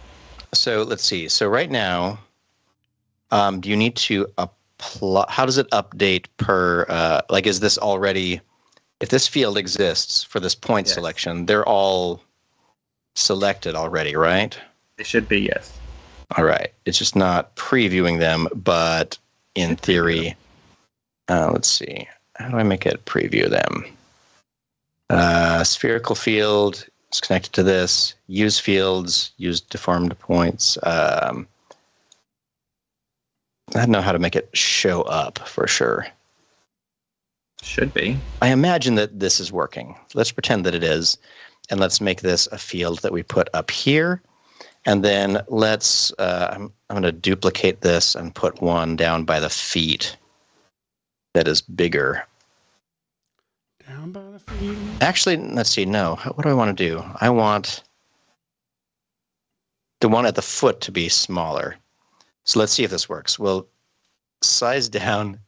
So let's see. So right now, do you need to apply? How does it update per? Like, is this already? If this field exists for this point selection, they're all selected already, right? They should be, yes. All right. It's just not previewing them, but in theory, let's see. How do I make it preview them? Spherical field is connected to this. Use fields, use deformed points. I don't know how to make it show up for sure. Should be. I imagine that this is working. Let's pretend that it is. And let's make this a field that we put up here. And then let's, I'm going to duplicate this and put one down by the feet that is bigger. Down by the feet. Actually, let's see. No, what do I want to do? I want the one at the foot to be smaller. So let's see if this works. We'll size down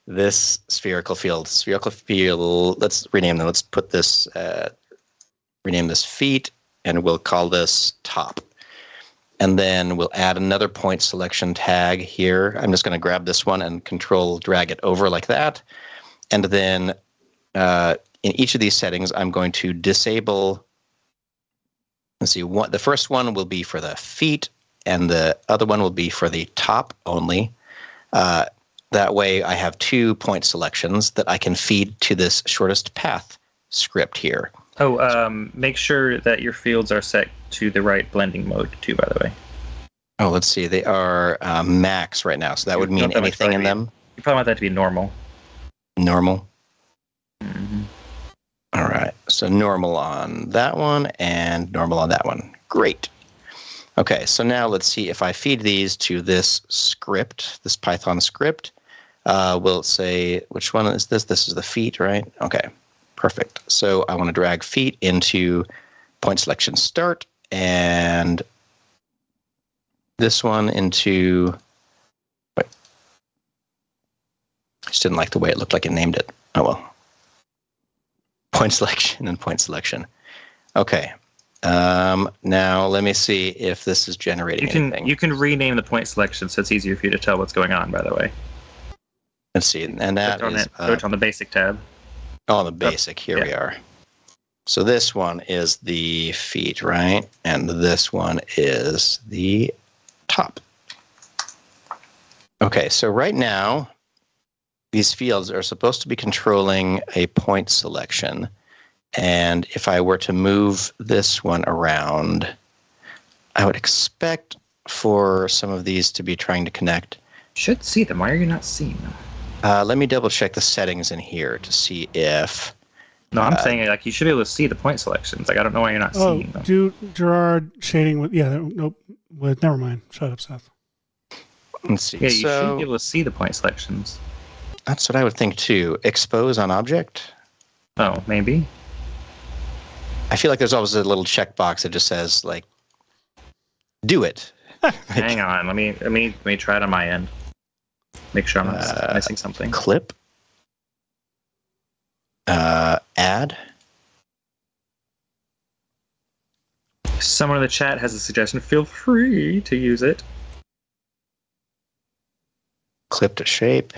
this spherical field. Spherical field, let's rename them. Let's put this, rename this feet, and we'll call this top. And then we'll add another point selection tag here. I'm just going to grab this one and control drag it over like that. And then in each of these settings, I'm going to disable, let's see, the first one will be for the feet, and the other one will be for the top only. That way I have 2 point selections that I can feed to this shortest path script here. Make sure that your fields are set to the right blending mode too, by the way. Oh, let's see. They are max right now, so that would mean anything in them. You probably want that to be normal. Normal? Mm-hmm. All right. So normal on that one and normal on that one. Great. Okay, so now let's see if I feed these to this script, this Python script. We'll say, which one is this? This is the feet, right? Okay, perfect. So I want to drag feet into point selection start, and this one into, wait. I just didn't like the way it looked like it named it. Oh well. Point selection and point selection. Okay. Now let me see if this is generating anything. You can rename the point selection so it's easier for you to tell what's going on, by the way. Let's see. And that is... So it's on the basic tab. Oh, the basic. Here we are. So this one is the feet, right? And this one is the top. Okay, so right now, these fields are supposed to be controlling a point selection. And if I were to move this one around, I would expect for some of these to be trying to connect. You should see them. Why are you not seeing them? Let me double check the settings in here to see if... No, I'm saying like you should be able to see the point selections. Like I don't know why you're not seeing them. Do Gerard shading with... Yeah, nope. Never mind. Shut up, Seth. Let's see. Yeah, you should be able to see the point selections. That's what I would think too. Expose on object? Oh, maybe. I feel like there's always a little checkbox that just says like, do it. Hang on, let me try it on my end. Make sure I'm not missing something. Clip. Add. Someone in the chat has a suggestion. Feel free to use it. Clip to shape.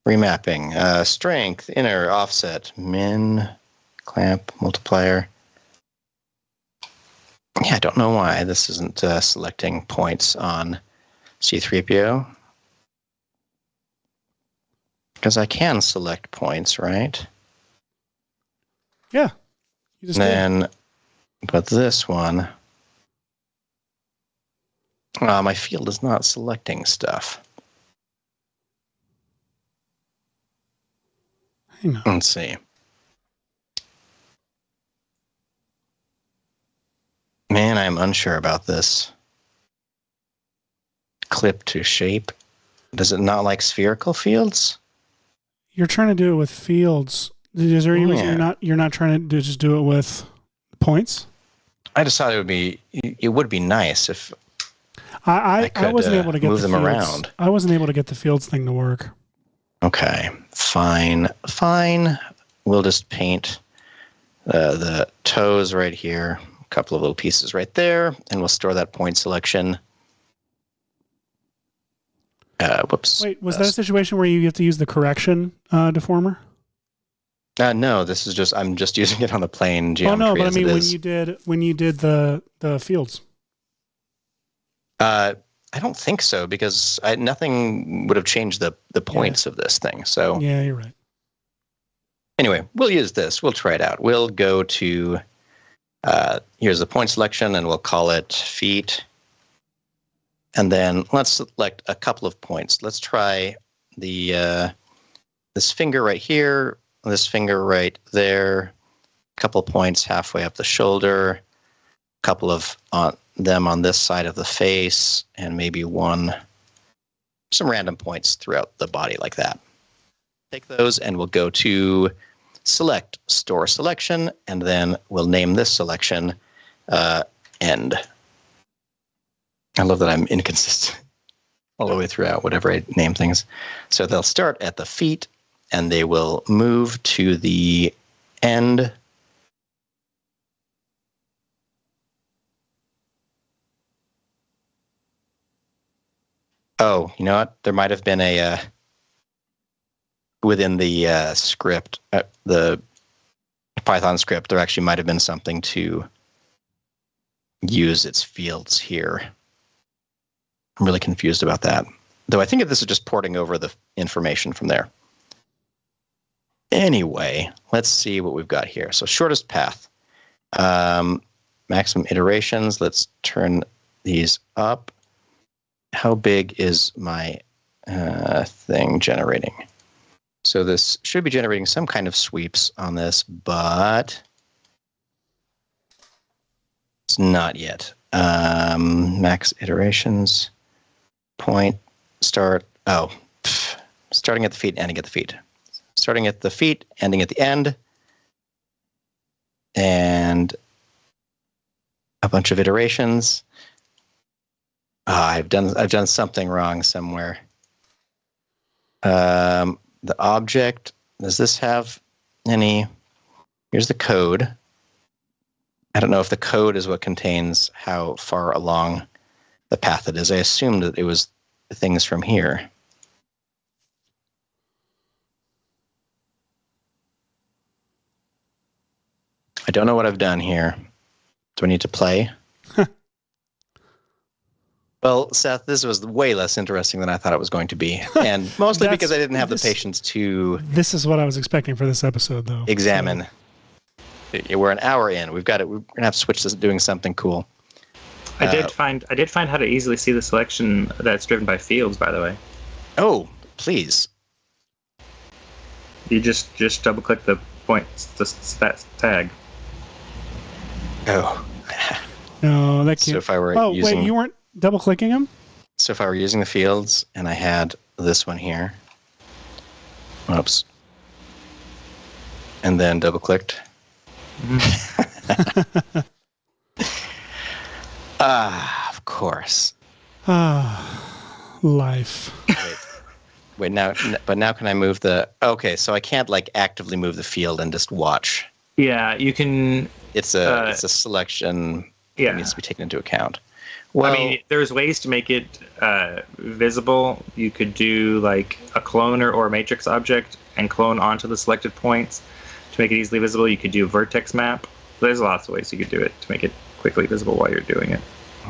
Remapping. Strength, inner, offset, min, clamp, multiplier. Yeah, I don't know why this isn't selecting points on C3PO. Because I can select points, right? Yeah. You just but this one, my field is not selecting stuff. Hang on. Let's see. Man, I'm unsure about this. clip to shape. Does it not like spherical fields? You're trying to do it with fields. Is there any reason you're not trying to just do it with points? I just thought it would be nice if I could wasn't able to get move the them fields. around. I wasn't able to get the fields thing to work. Okay, fine. We'll just paint the toes right here, a couple of little pieces right there, and we'll store that point selection. Whoops. Wait, was that a situation where you have to use the correction deformer? No, this is just I'm just using it on the plain geometry. Oh no, but I mean when you did the fields. I don't think so because nothing would have changed the points of this thing. So yeah, you're right. Anyway, we'll use this. We'll try it out. We'll go to here's the point selection, and we'll call it feet. And then let's select a couple of points. Let's try the this finger right here, this finger right there, a couple points halfway up the shoulder, a couple of them on this side of the face, and maybe some random points throughout the body like that. Take those and we'll go to select, store selection, and then we'll name this selection end. I love that I'm inconsistent all the way throughout whatever I name things. So they'll start at the feet and they will move to the end. Oh, you know what? There might have been a within the script, the Python script, there actually might have been something to use its fields here. I'm really confused about that. Though I think this is just porting over the information from there. Anyway, let's see what we've got here. So shortest path. Maximum iterations. Let's turn these up. How big is my thing generating? So this should be generating some kind of sweeps on this, but it's not yet. Max iterations, point, start. Oh, starting at the feet, ending at the feet. Starting at the feet, ending at the end, and a bunch of iterations. I've done something wrong somewhere. The object, does this have any? Here's the code. I don't know if the code is what contains how far along the path it is. I assumed that it was things from here. I don't know what I've done here. Do I need to play? Well, Seth, this was way less interesting than I thought it was going to be. And mostly because I didn't have the patience to... This is what I was expecting for this episode, though. Examine. So. We're an hour in. We're going to have to switch to doing something cool. I did find how to easily see the selection that's driven by fields, by the way. Oh, please. You just double-click the points, that tag. Oh. No, that can't... So if I were wait, you weren't double-clicking them? So if I were using the fields and I had this one here, oops, and then double-clicked. Mm-hmm. Of course. Life. Wait, now can I move the... Okay, so I can't actively move the field and just watch. Yeah, you can... It's a selection that needs to be taken into account. Well, I mean, there's ways to make it visible. You could do a cloner or a matrix object and clone onto the selected points to make it easily visible. You could do a vertex map. There's lots of ways you could do it to make it quickly visible while you're doing it.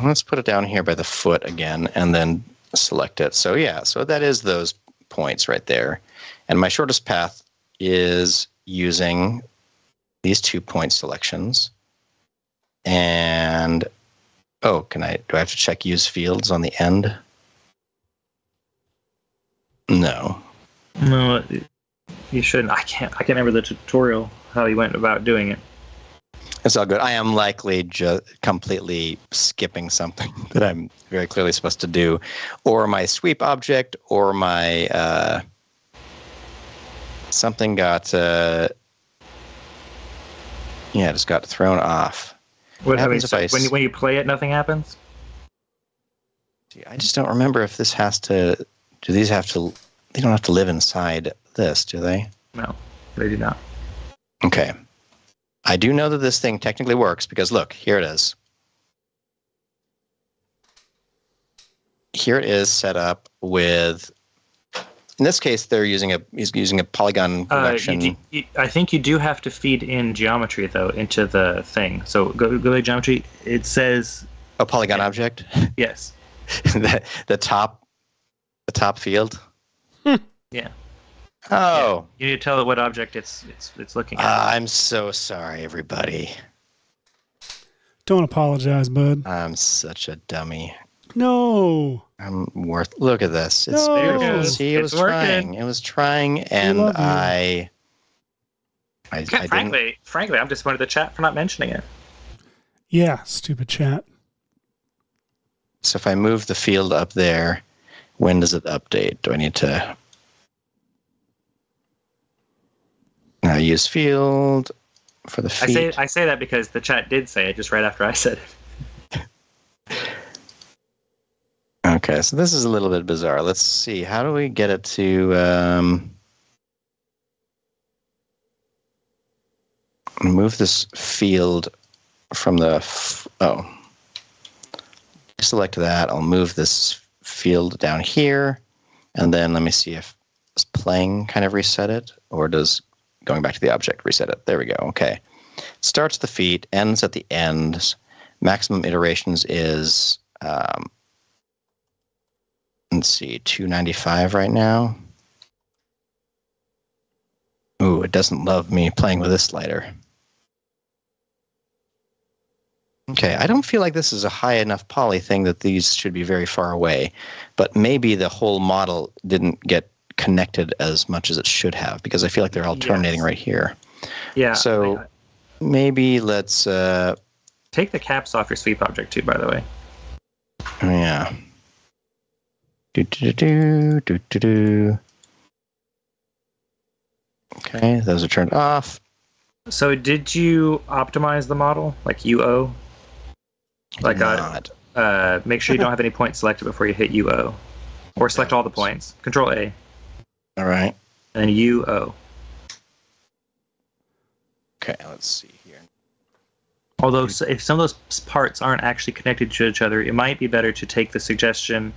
Let's put it down here by the foot again and then select it. So yeah, so that is those points right there. And my shortest path is using these 2 point selections. And do I have to check use fields on the end? No. No, you shouldn't. I can't remember the tutorial, how you went about doing it. It's all good. I am likely just completely skipping something that I'm very clearly supposed to do, or my sweep object, or my something got just got thrown off. What happens if when you play it, nothing happens? I just don't remember if this has to. Do these have to? They don't have to live inside this, do they? No, they do not. Okay. I do know that this thing technically works because look, here it is. Here it is set up with. In this case, he's using a polygon reduction. I think you do have to feed in geometry though into the thing. So go to geometry. It says a polygon object. Yes. the top field. Yeah. Oh. Yeah. You need to tell it what object it's looking at. I'm so sorry, everybody. Don't apologize, bud. I'm such a dummy. No. Look at this. It's beautiful. See, it was trying. It was trying, and I frankly, I'm disappointed in the chat for not mentioning it. Yeah, stupid chat. So if I move the field up there, when does it update? Do I need to now use field for the feet? I say that because the chat did say it just right after I said it. Okay, so this is a little bit bizarre. Let's see. How do we get it to move this field from the... select that. I'll move this field down here. And then let me see if does playing kind of reset it, or does going back to the object reset it. There we go. Okay. Starts at the feet, ends at the ends. Maximum iterations is... let's see, 295 right now. Ooh, it doesn't love me playing with this slider. Okay, I don't feel like this is a high enough poly thing that these should be very far away, but maybe the whole model didn't get connected as much as it should have, because I feel like they're all terminating right here. Yeah. So maybe let's... take the caps off your sweep object too, by the way. Yeah. Okay, those are turned off. So did you optimize the model, like UO? Like not. Make sure you don't have any points selected before you hit UO. Or select all the points. Control A. All right. And then UO. Okay, let's see here. Although if some of those parts aren't actually connected to each other, it might be better to take the suggestion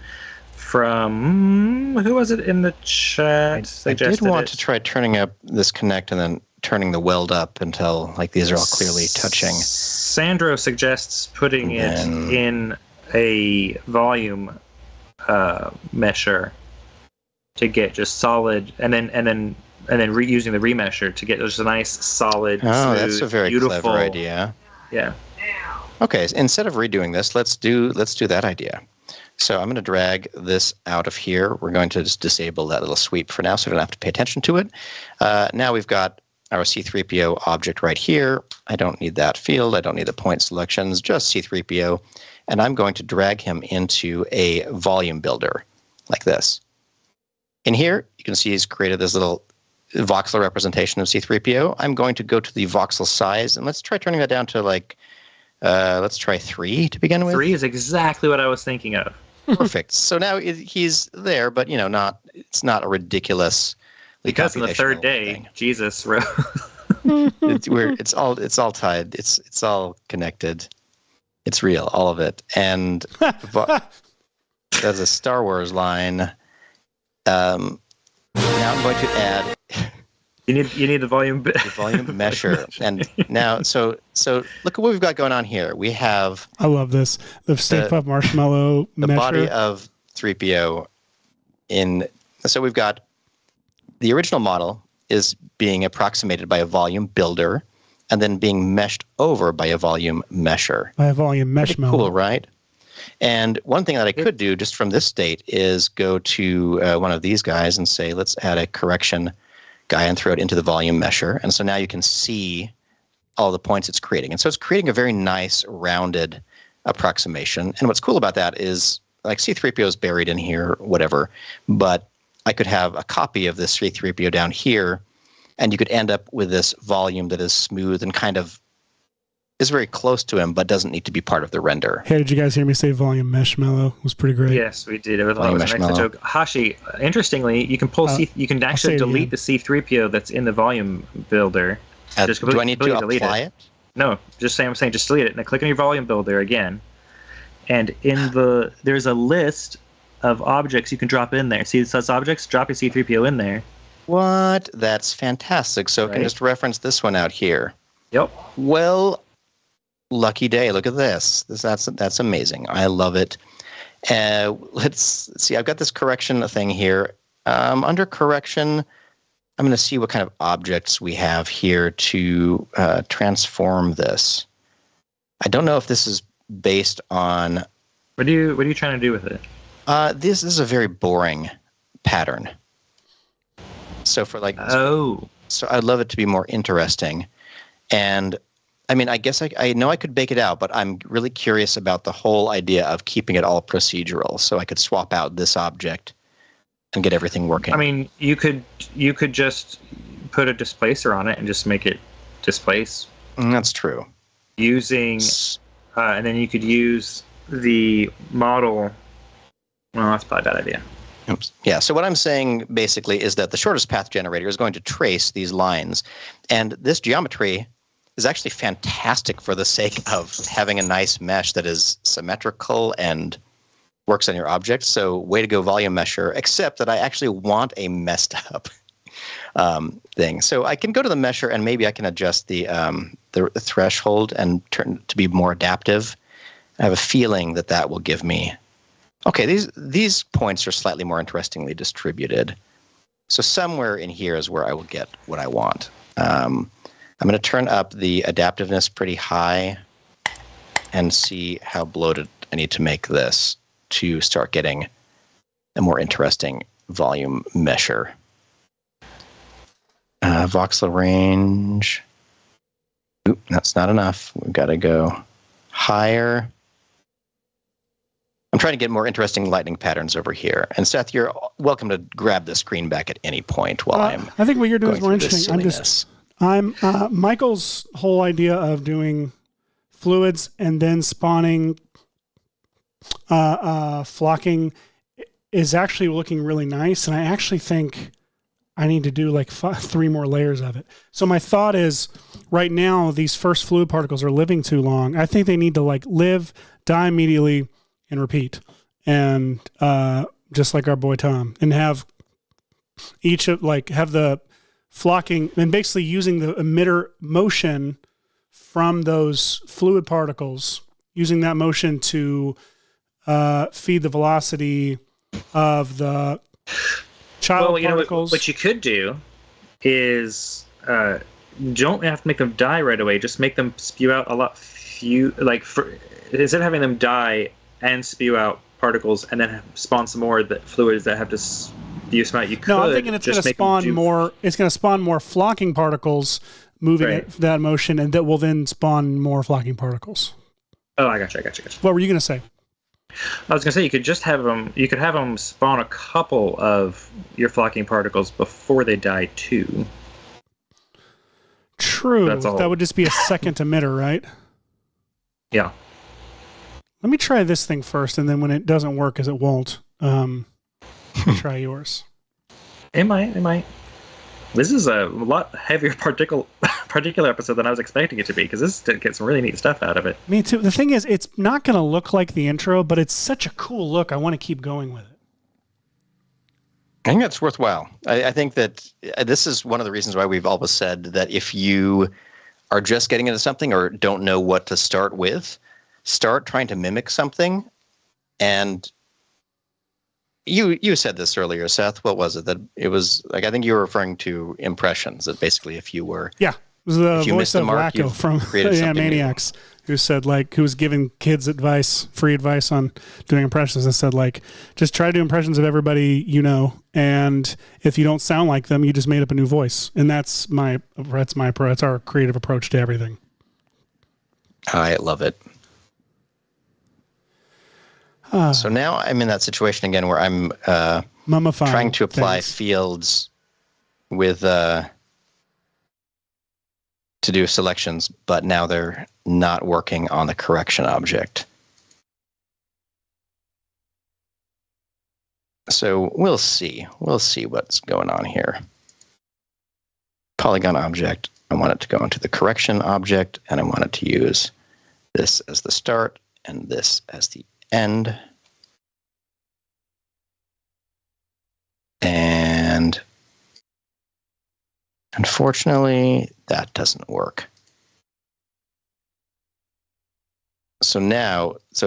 from... who was it in the chat? I did want to try turning up this connect and then turning the weld up until like these are all clearly touching. Sandro suggests putting it in a volume mesher to get just solid, and then reusing the remesher to get just a nice solid. Oh, smooth, that's a very beautiful clever idea. Yeah. Okay, so instead of redoing this, let's do that idea. So I'm going to drag this out of here. We're going to just disable that little sweep for now, so we don't have to pay attention to it. Now we've got our C3PO object right here. I don't need that field. I don't need the point selections, just C3PO. And I'm going to drag him into a volume builder like this. In here, you can see he's created this little voxel representation of C3PO. I'm going to go to the voxel size, and let's try turning that down to like, let's try 3 to begin with. 3 is exactly what I was thinking of. Perfect. So now he's there, but it's not a ridiculous. Because on the third day, thing. Jesus wrote. It's all tied. It's all connected. It's real, all of it. And there's a Star Wars line. Now I'm going to add. You need the volume. The volume mesher, and now so look at what we've got going on here. We have. I love this. The Stay Puft Marshmallow. The mesher. Body of 3PO. So we've got. The original model is being approximated by a volume builder and then being meshed over by a volume mesher. By a volume mesh. Cool, right? And one thing that I could do just from this state is go to one of these guys and say, let's add a correction guy and throw it into the volume mesher. And so now you can see all the points it's creating. And so it's creating a very nice rounded approximation. And what's cool about that is like C-3PO is buried in here, whatever, but I could have a copy of this C-3PO down here, and you could end up with this volume that is smooth and kind of is very close to him, but doesn't need to be part of the render. Hey, did you guys hear me say volume marshmallow? It was pretty great. Yes, we did. It was an extra joke. Hashi, interestingly, you can you can actually delete the C-3PO that's in the volume builder. Do I need to apply it? No, I'm saying just delete it. Now click on your volume builder again, and there's a list of objects you can drop in there. See, it says objects. Drop your C-3PO in there. What? That's fantastic. So I can just reference this one out here. Yep. Well, lucky day. Look at this. That's amazing. I love it. Let's see. I've got this correction thing here. Under correction, I'm going to see what kind of objects we have here to transform this. I don't know if this is based on. What are you trying to do with it? This is a very boring pattern. So for like, so I'd love it to be more interesting. And I mean, I guess I know I could bake it out, but I'm really curious about the whole idea of keeping it all procedural. So I could swap out this object and get everything working. I mean, you could just put a displacer on it and just make it displace. That's true. Using, and then you could use the model. Well, that's probably a bad idea. Oops. Yeah, so what I'm saying basically is that the shortest path generator is going to trace these lines. And this geometry is actually fantastic for the sake of having a nice mesh that is symmetrical and works on your object. So way to go, volume mesher, except that I actually want a messed up thing. So I can go to the mesher and maybe I can adjust the threshold and turn to be more adaptive. I have a feeling that will give me. Okay, these points are slightly more interestingly distributed. So somewhere in here is where I will get what I want. I'm going to turn up the adaptiveness pretty high and see how bloated I need to make this to start getting a more interesting volume mesher. Voxel range. Oop, that's not enough. We've got to go higher. I'm trying to get more interesting lightning patterns over here. And Seth, you're welcome to grab the screen back at any point while I think what you're doing is more interesting. Michael's whole idea of doing fluids and then spawning flocking is actually looking really nice. And I actually think I need to do like 3 more layers of it. So my thought is right now, these first fluid particles are living too long. I think they need to like live, die immediately, and repeat, and just like our boy Tom, and have each of have the flocking and basically using the emitter motion from those fluid particles, using that motion to feed the velocity of the child particles. What you could do is don't have to make them die right away. Just make them spew out a lot instead of having them die and spew out particles and then spawn some more fluids that have to spew some out. You could. No, I'm thinking it's going to spawn more. It's going to spawn more flocking particles moving that motion, and that will then spawn more flocking particles. Oh, I got you. What were you going to say? I was going to say you could just have them. You could have them spawn a couple of your flocking particles before they die too. True. That would just be a second emitter, right? Yeah. Let me try this thing first, and then when it doesn't work, as it won't, try yours. It might. This is a lot heavier particular episode than I was expecting it to be, because this gets some really neat stuff out of it. Me too. The thing is, it's not going to look like the intro, but it's such a cool look. I want to keep going with it. I think that's worthwhile. I think that this is one of the reasons why we've always said that if you are just getting into something or don't know what to start with, start trying to mimic something. And you said this earlier, Seth. What was it? That it was like, I think you were referring to impressions, that basically if you were... Yeah, it was the voice of Wacko from Maniacs, who said, who was giving kids free advice on doing impressions, and said, just try to do impressions of everybody you know, and if you don't sound like them, you just made up a new voice. And that's our creative approach to everything. I love it. So now I'm in that situation again where I'm mummifying trying to apply things. fields with to do selections, but now they're not working on the correction object. So we'll see. We'll see what's going on here. Polygon object, I want it to go into the correction object, and I want it to use this as the start and this as the end. And unfortunately, that doesn't work. So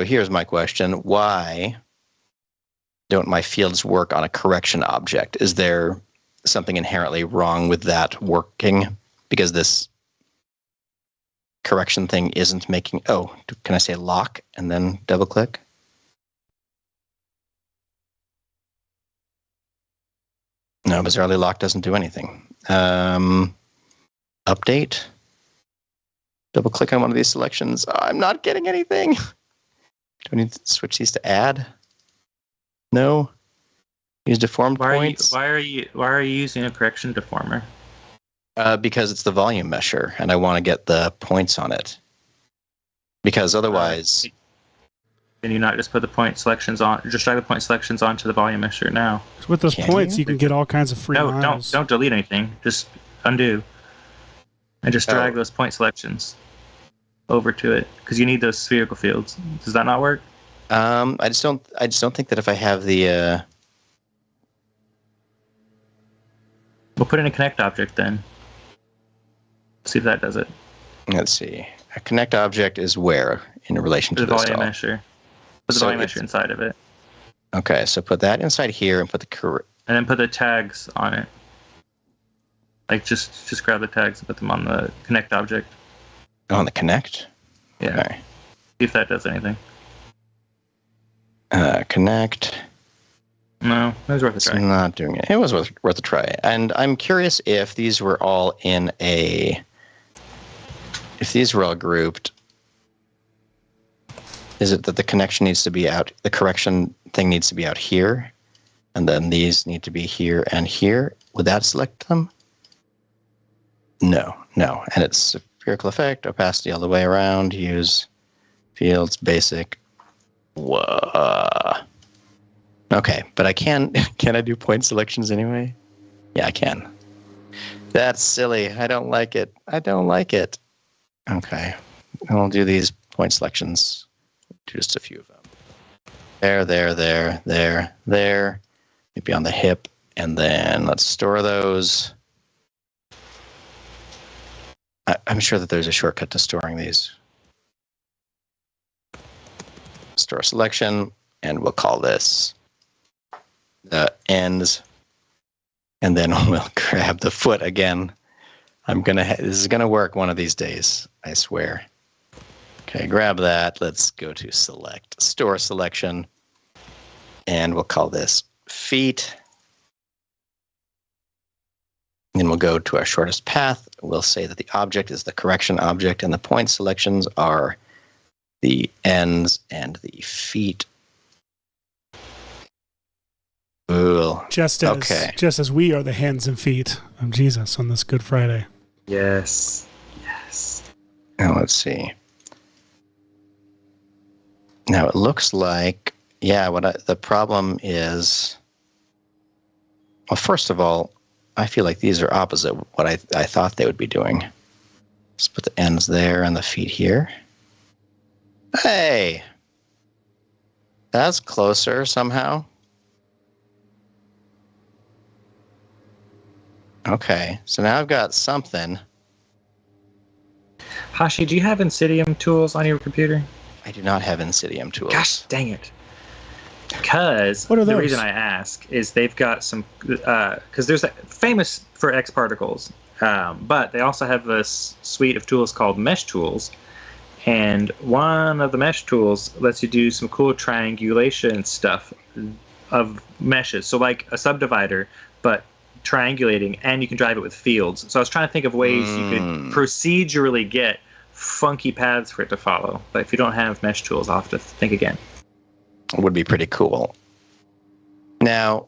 here's my question. Why don't my fields work on a correction object? Is there something inherently wrong with that working? Because this correction thing isn't making... Oh, can I say lock and then double click? No, bizarrely lock doesn't do anything. Update. Double click on one of these selections. Oh, I'm not getting anything. Do I need to switch these to add? No. Use deformed points. Why are you using a correction deformer? Because it's the volume measure, and I want to get the points on it. Because otherwise... Can you not just put the point selections on? Just drag the point selections onto the volume measure now. With those points, you can get all kinds of free miles. Don't delete anything. Just undo, and just drag those point selections over to it because you need those spherical fields. Does that not work? I just don't think that if I have the. We'll put in a connect object then. See if that does it. Let's see. A connect object is where in relation to the this volume measure. Put the volume measure inside of it. Okay, so put that inside here and put the and then put the tags on it. Like just grab the tags and put them on the connect object. On the connect? Yeah. Okay. See if that does anything. Connect. No, it was worth a try. It's not doing it. It was worth a try. And I'm curious if these were all if these were all grouped. Is it that the connection needs to be out, the correction thing needs to be out here, and then these need to be here and here? Would that select them? No. And it's spherical effect, opacity all the way around, use fields, basic. Whoa. Okay, but I can I do point selections anyway? Yeah, I can. That's silly. I don't like it. Okay, I'll do these point selections. Just a few of them. There. Maybe on the hip. And then let's store those. I'm sure that there's a shortcut to storing these. Store selection. And we'll call this the ends. And then we'll grab the foot again. This is going to work one of these days. I swear. Okay, grab that. Let's go to select, store selection, and we'll call this feet. And then we'll go to our shortest path. We'll say that the object is the correction object, and the point selections are the ends and the feet. Cool. Just as we are the hands and feet of Jesus on this Good Friday. Yes. Now let's see. Now it looks like, the problem is, well, first of all, I feel like these are opposite what I thought they would be doing. Let's put the ends there and the feet here. Hey! That's closer somehow. Okay, so now I've got something. Hashi, do you have Insidium tools on your computer? I do not have Insidium tools. Gosh, dang it. Because the reason I ask is they've got some, because there's famous for X particles, but they also have this suite of tools called mesh tools. And one of the mesh tools lets you do some cool triangulation stuff of meshes. So like a subdivider, but triangulating, and you can drive it with fields. So I was trying to think of ways you could procedurally get funky paths for it to follow. But if you don't have mesh tools, I'll have to think again. It would be pretty cool. Now,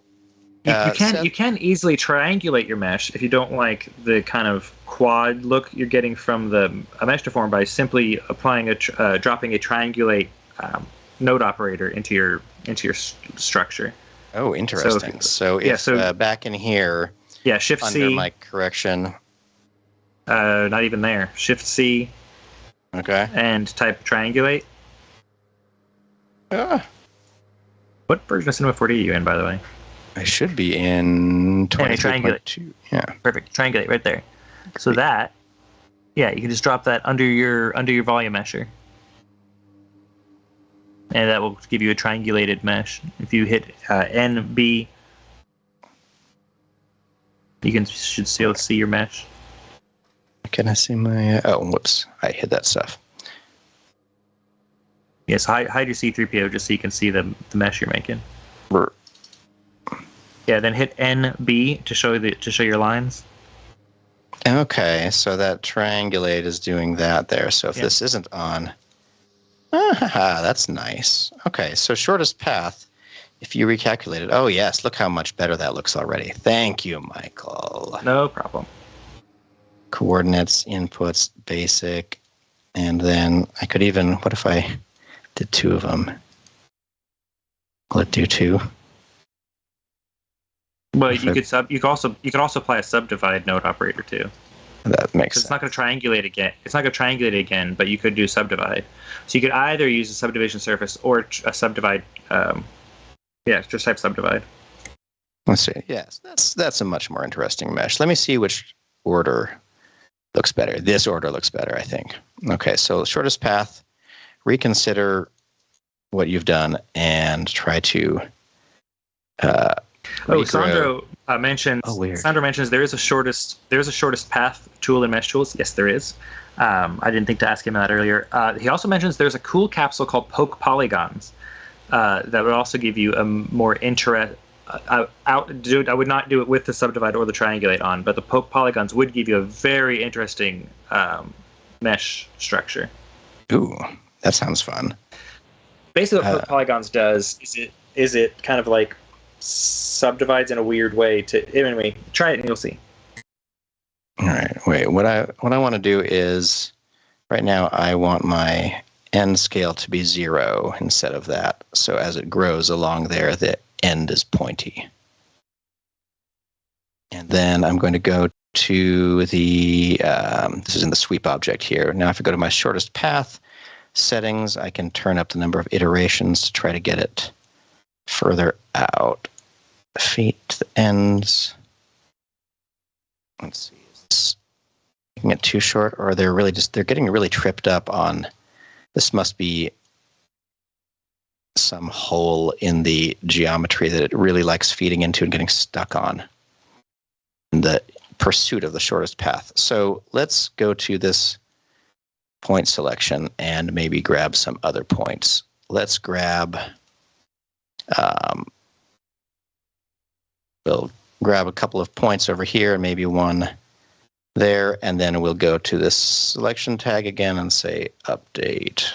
you can easily triangulate your mesh if you don't like the kind of quad look you're getting from a mesh deform by simply applying dropping a triangulate node operator into your structure. Oh, interesting. So if back in here, Shift under C, my correction, not even there. Shift C, okay, and type triangulate. What version of Cinema 4D are you in, by the way? I should be in 23.2. Triangulate. Yeah. Perfect. Triangulate right there. So that, you can just drop that under your volume mesher. And that will give you a triangulated mesh. If you hit NB, you should still see your mesh. Can I see my... oh, whoops. I hit that stuff. Yes, hide your C3PO just so you can see the mesh you're making. Brr. Yeah, then hit NB to show your lines. Okay, so that triangulate is doing that there. So if this isn't on... that's nice. Okay, so shortest path, if you recalculate it... oh, yes, look how much better that looks already. Thank you, Michael. No problem. Coordinates, inputs, basic, and then I could even... what if I did two of them? Will it do two? Well, you could also apply a subdivide node operator too. That makes sense. It's not going to triangulate again. It's not going to triangulate again, but you could do subdivide. So you could either use a subdivision surface or a subdivide. Just type subdivide. Let's see. Yes, that's a much more interesting mesh. Let me see which order looks better. This order looks better, I think. Okay, so shortest path. Reconsider what you've done and try to. Sandro mentions. Oh, weird. Sandro mentions there is a shortest path tool in Mesh Tools. Yes, there is. I didn't think to ask him that earlier. He also mentions there's a cool capsule called Poke Polygons that would also give you a more I would not do it with the subdivide or the triangulate on, but the Poke Polygons would give you a very interesting mesh structure. Ooh, that sounds fun. Basically, what Poke Polygons does is it kind of like subdivides in a weird way anyway, try it and you'll see. All right, wait. What I want to do is right now I want my end scale to be 0 instead of that. So as it grows along there, the end is pointy. And then I'm going to go to the this is in the sweep object here. Now if I go to my shortest path settings, I can turn up the number of iterations to try to get it further out. Feet to the ends. Let's see. Is this making it too short, or they're getting really tripped up on this must be some hole in the geometry that it really likes feeding into and getting stuck on in the pursuit of the shortest path. So let's go to this point selection and maybe grab some other points. Let's grab we'll grab a couple of points over here and maybe one there, and then we'll go to this selection tag again and say update,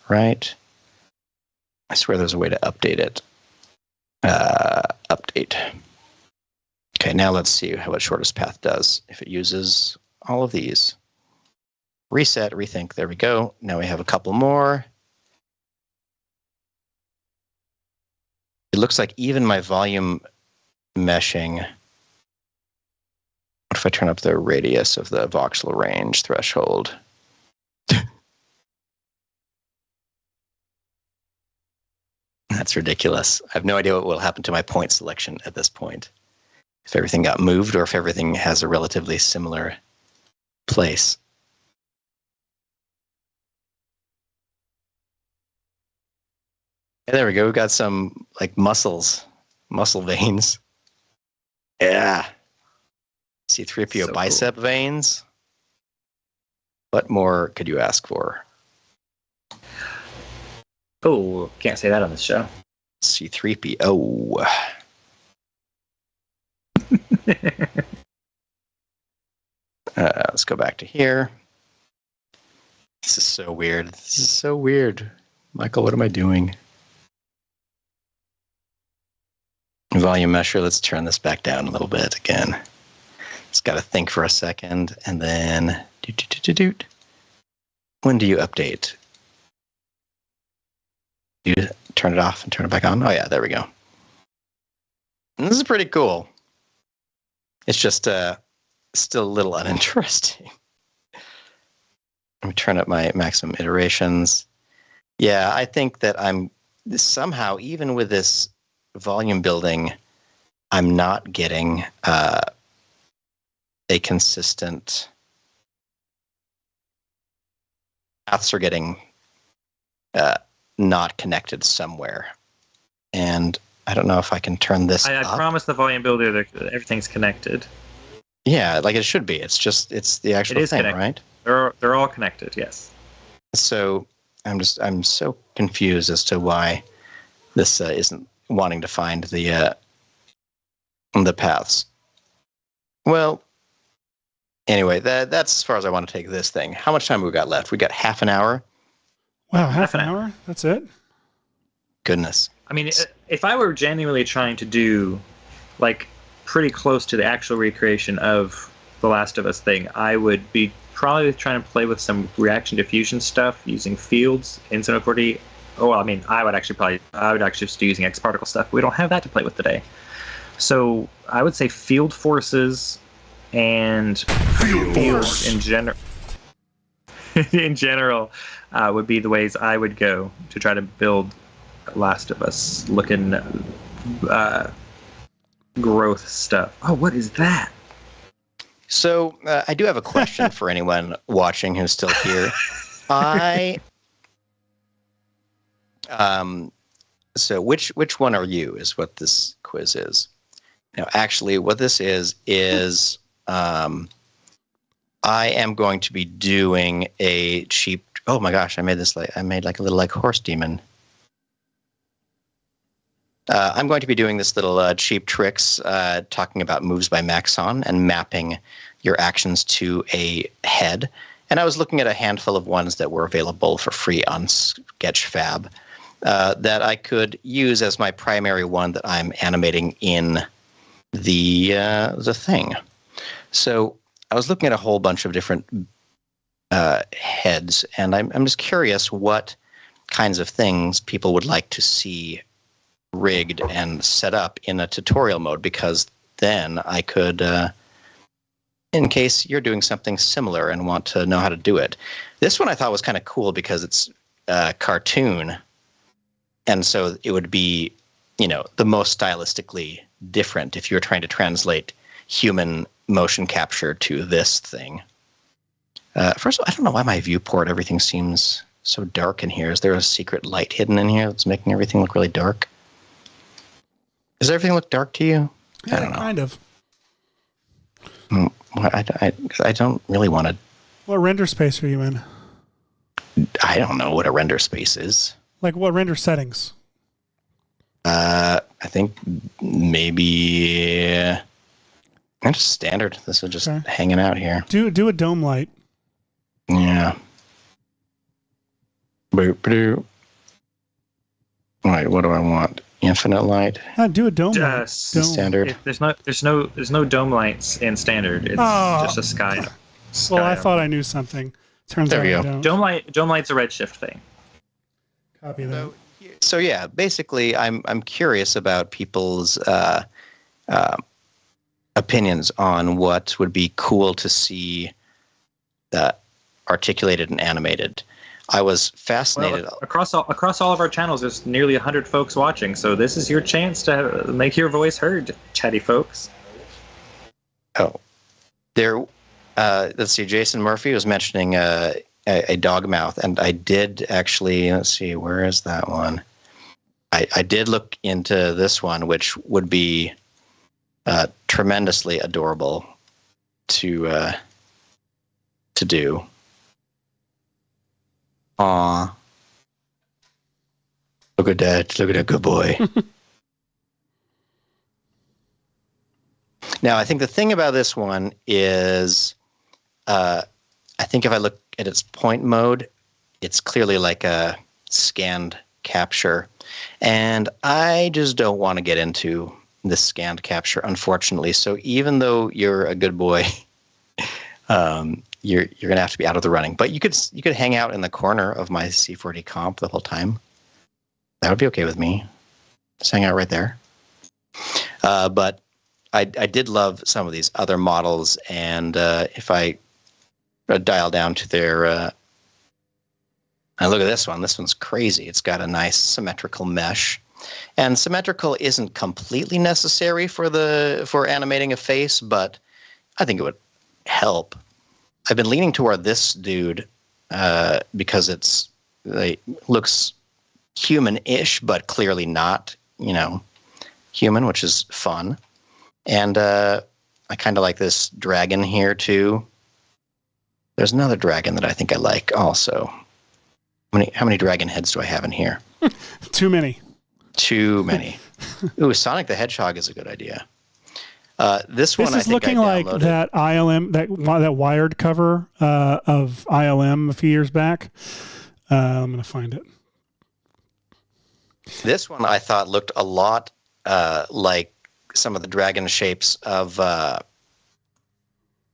right? I swear there's a way to update it. Update. Okay, now let's see what shortest path does if it uses all of these. Reset, rethink, there we go. Now we have a couple more. It looks like even my volume meshing. What if I turn up the radius of the voxel range threshold? That's ridiculous. I have no idea what will happen to my point selection at this point. If everything got moved or if everything has a relatively similar place. And there we go. We've got some like muscle veins. Yeah. C3PO so bicep cool. Veins. What more could you ask for? Oh, can't say that on this show. C3PO. Let's go back to here. This is so weird. This is so weird. Michael, what am I doing? Volume measure. Let's turn this back down a little bit again. Just got to think for a second, and then doot. When do you update? You turn it off and turn it back on. Oh yeah, there we go. And this is pretty cool. It's just still a little uninteresting. Let me turn up my maximum iterations. Yeah, I think that I'm somehow, even with this volume building, I'm not getting a consistent. Paths are getting not connected somewhere, and I don't know if I can turn this I up. promise the volume builder that everything's connected. Yeah, like it should be. It's the actual It is thing, connected. right? They're all connected. Yes. So I'm so confused as to why this isn't wanting to find the paths. Well, anyway, that's as far as I want to take this thing. How much time we got left? We got half an hour. Wow, half an hour? That's it? Goodness. I mean, if I were genuinely trying to do, like, pretty close to the actual recreation of the Last of Us thing, I would be probably trying to play with some reaction diffusion stuff using fields in Zone 40. Oh, I mean, I would actually just be using X particle stuff. We don't have that to play with today. So I would say field forces and fields in general. In general, would be the ways I would go to try to build Last of Us looking growth stuff. Oh, what is that? So I do have a question for anyone watching who's still here. So which one are you is what this quiz is. Now, actually, what this is I am going to be doing a cheap. Oh my gosh! I made like a little horse demon. I'm going to be doing this little cheap tricks, talking about moves by Maxon and mapping your actions to a head. And I was looking at a handful of ones that were available for free on Sketchfab that I could use as my primary one that I'm animating in the thing. So I was looking at a whole bunch of different heads, and I'm just curious what kinds of things people would like to see rigged and set up in a tutorial mode, because then I could, in case you're doing something similar and want to know how to do it. This one I thought was kind of cool because it's cartoon, and so it would be, the most stylistically different if you're trying to translate human motion capture to this thing. First of all, I don't know why my viewport, everything seems so dark in here. Is there a secret light hidden in here that's making everything look really dark? Does everything look dark to you? Yeah, I don't know. Kind of. I don't really want to. What render space are you in? I don't know what a render space is. Like what render settings? I think maybe just standard. This is just hanging out here. Do a dome light. Yeah. All right, what do I want? Infinite light. Do a dome light. Standard. There's no dome lights in standard. It's just a sky. Well, I thought I knew something. Turns out I don't. Dome light's a redshift thing. Copy that. So yeah, basically, I'm curious about people's opinions on what would be cool to see articulated and animated. I was fascinated. Well, across all of our channels, there's nearly 100 folks watching, so this is your chance to make your voice heard, chatty folks. Oh, there. Let's see. Jason Murphy was mentioning a dog mouth, and I did actually. Let's see. Where is that one? I did look into this one, which would be tremendously adorable to do. Aw. Look at that. Look at that good boy. Now, I think the thing about this one is, I think if I look at its point mode, it's clearly like a scanned capture. And I just don't want to get into this scanned capture, unfortunately. So even though you're a good boy, you're going to have to be out of the running. But you could hang out in the corner of my C4D comp the whole time. That would be okay with me. Just hang out right there. But I did love some of these other models, and if I dial down to their and look at this one. This one's crazy. It's got a nice symmetrical mesh, and symmetrical isn't completely necessary for animating a face, but I think it would help. I've been leaning toward this dude because it looks human-ish, but clearly not, human, which is fun. And I kind of like this dragon here too. There's another dragon that I think I like also. How many dragon heads do I have in here? Too many. Too many. Ooh, Sonic the Hedgehog is a good idea. This one is looking like that ILM, that Wired cover of ILM a few years back. I'm going to find it. This one I thought looked a lot like some of the dragon shapes of.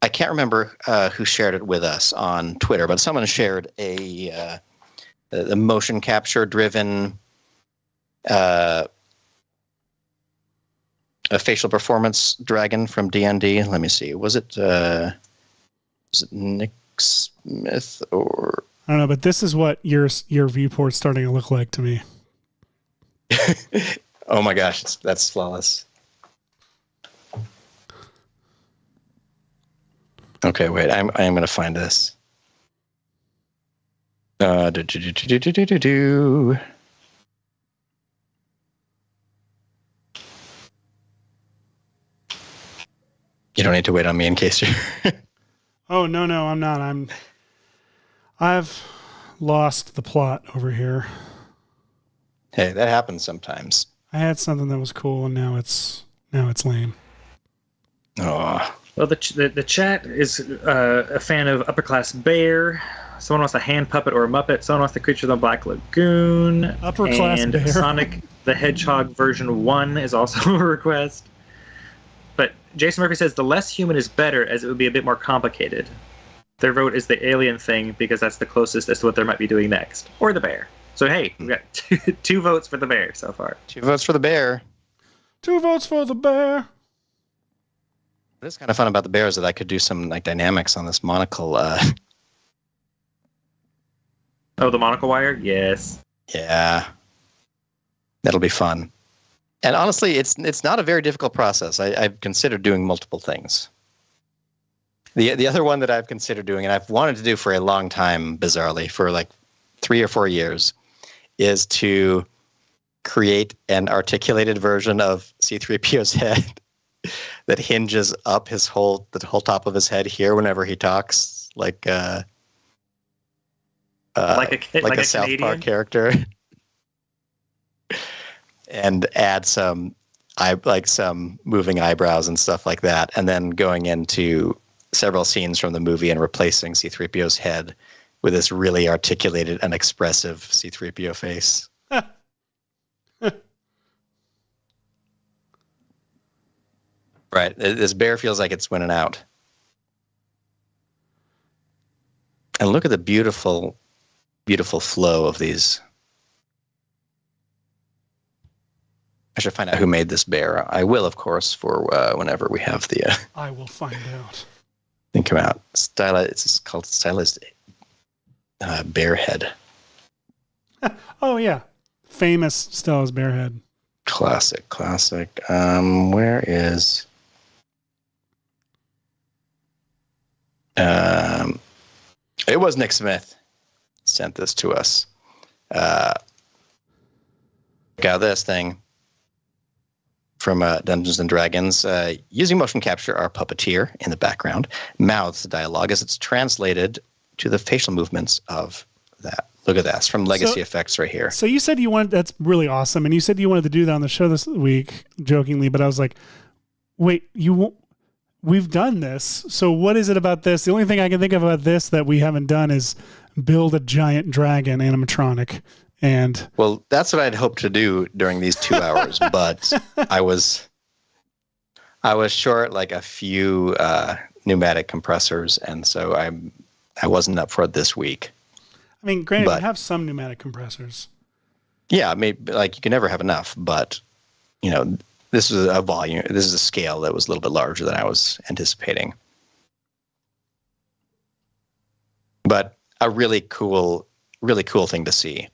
I can't remember who shared it with us on Twitter, but someone shared a motion capture driven a facial performance dragon from D&D. Let me see. Was it Nick Smith or? I don't know, but this is what your viewport's starting to look like to me. Oh my gosh, that's flawless. Okay, wait. I'm going to find this. You don't need to wait on me in case you're. Oh no, I'm not. I've lost the plot over here. Hey, that happens sometimes. I had something that was cool, and now it's lame. Oh. Well, the chat is a fan of Upper Class Bear. Someone wants a hand puppet or a Muppet. Someone wants the Creature of the Black Lagoon. Upper Class Bear. And Sonic the Hedgehog version 1 is also a request. But Jason Murphy says the less human is better, as it would be a bit more complicated. Their vote is the alien thing because that's the closest as to what they might be doing next. Or the bear. So hey, we've got two votes for the bear so far. 2 votes for the bear. 2 votes for the bear. What is kind of fun about the bear is that I could do some dynamics on this monocle. Oh, the monocle wire? Yes. Yeah. That'll be fun. And honestly, it's not a very difficult process. I've considered doing multiple things. The other one that I've considered doing, and I've wanted to do for a long time, bizarrely, for like 3 or 4 years, is to create an articulated version of C-3PO's head that hinges up the whole top of his head here whenever he talks, like a South Canadian? Park character, and add some moving eyebrows and stuff like that, and then going into several scenes from the movie and replacing C-3PO's head with this really articulated and expressive C-3PO face. Right. This bear feels like it's winning out. And look at the beautiful, beautiful flow of these. I should find out who made this bear. I will, of course, for whenever we have the... I will find out. Think about it's called Stylized Bear Head. Oh, yeah. Famous Stella's bear head. Classic. Where is... it was Nick Smith sent this to us. Got this thing from Dungeons and Dragons. Using motion capture, our puppeteer in the background mouths the dialogue as it's translated to the facial movements of that. Look at that. It's from Legacy Effects right here. So you said you wanted, that's really awesome. And you said you wanted to do that on the show this week, jokingly, but I was like, wait, you won't, we've done this. So what is it about this? The only thing I can think of about this that we haven't done is build a giant dragon animatronic. And well, that's what I'd hoped to do during these 2 hours, but I was short like a few pneumatic compressors, and so I wasn't up for it this week. I mean, granted, we have some pneumatic compressors. Yeah, maybe like you can never have enough, but you know, this is a volume. This is a scale that was a little bit larger than I was anticipating. But a really cool thing to see.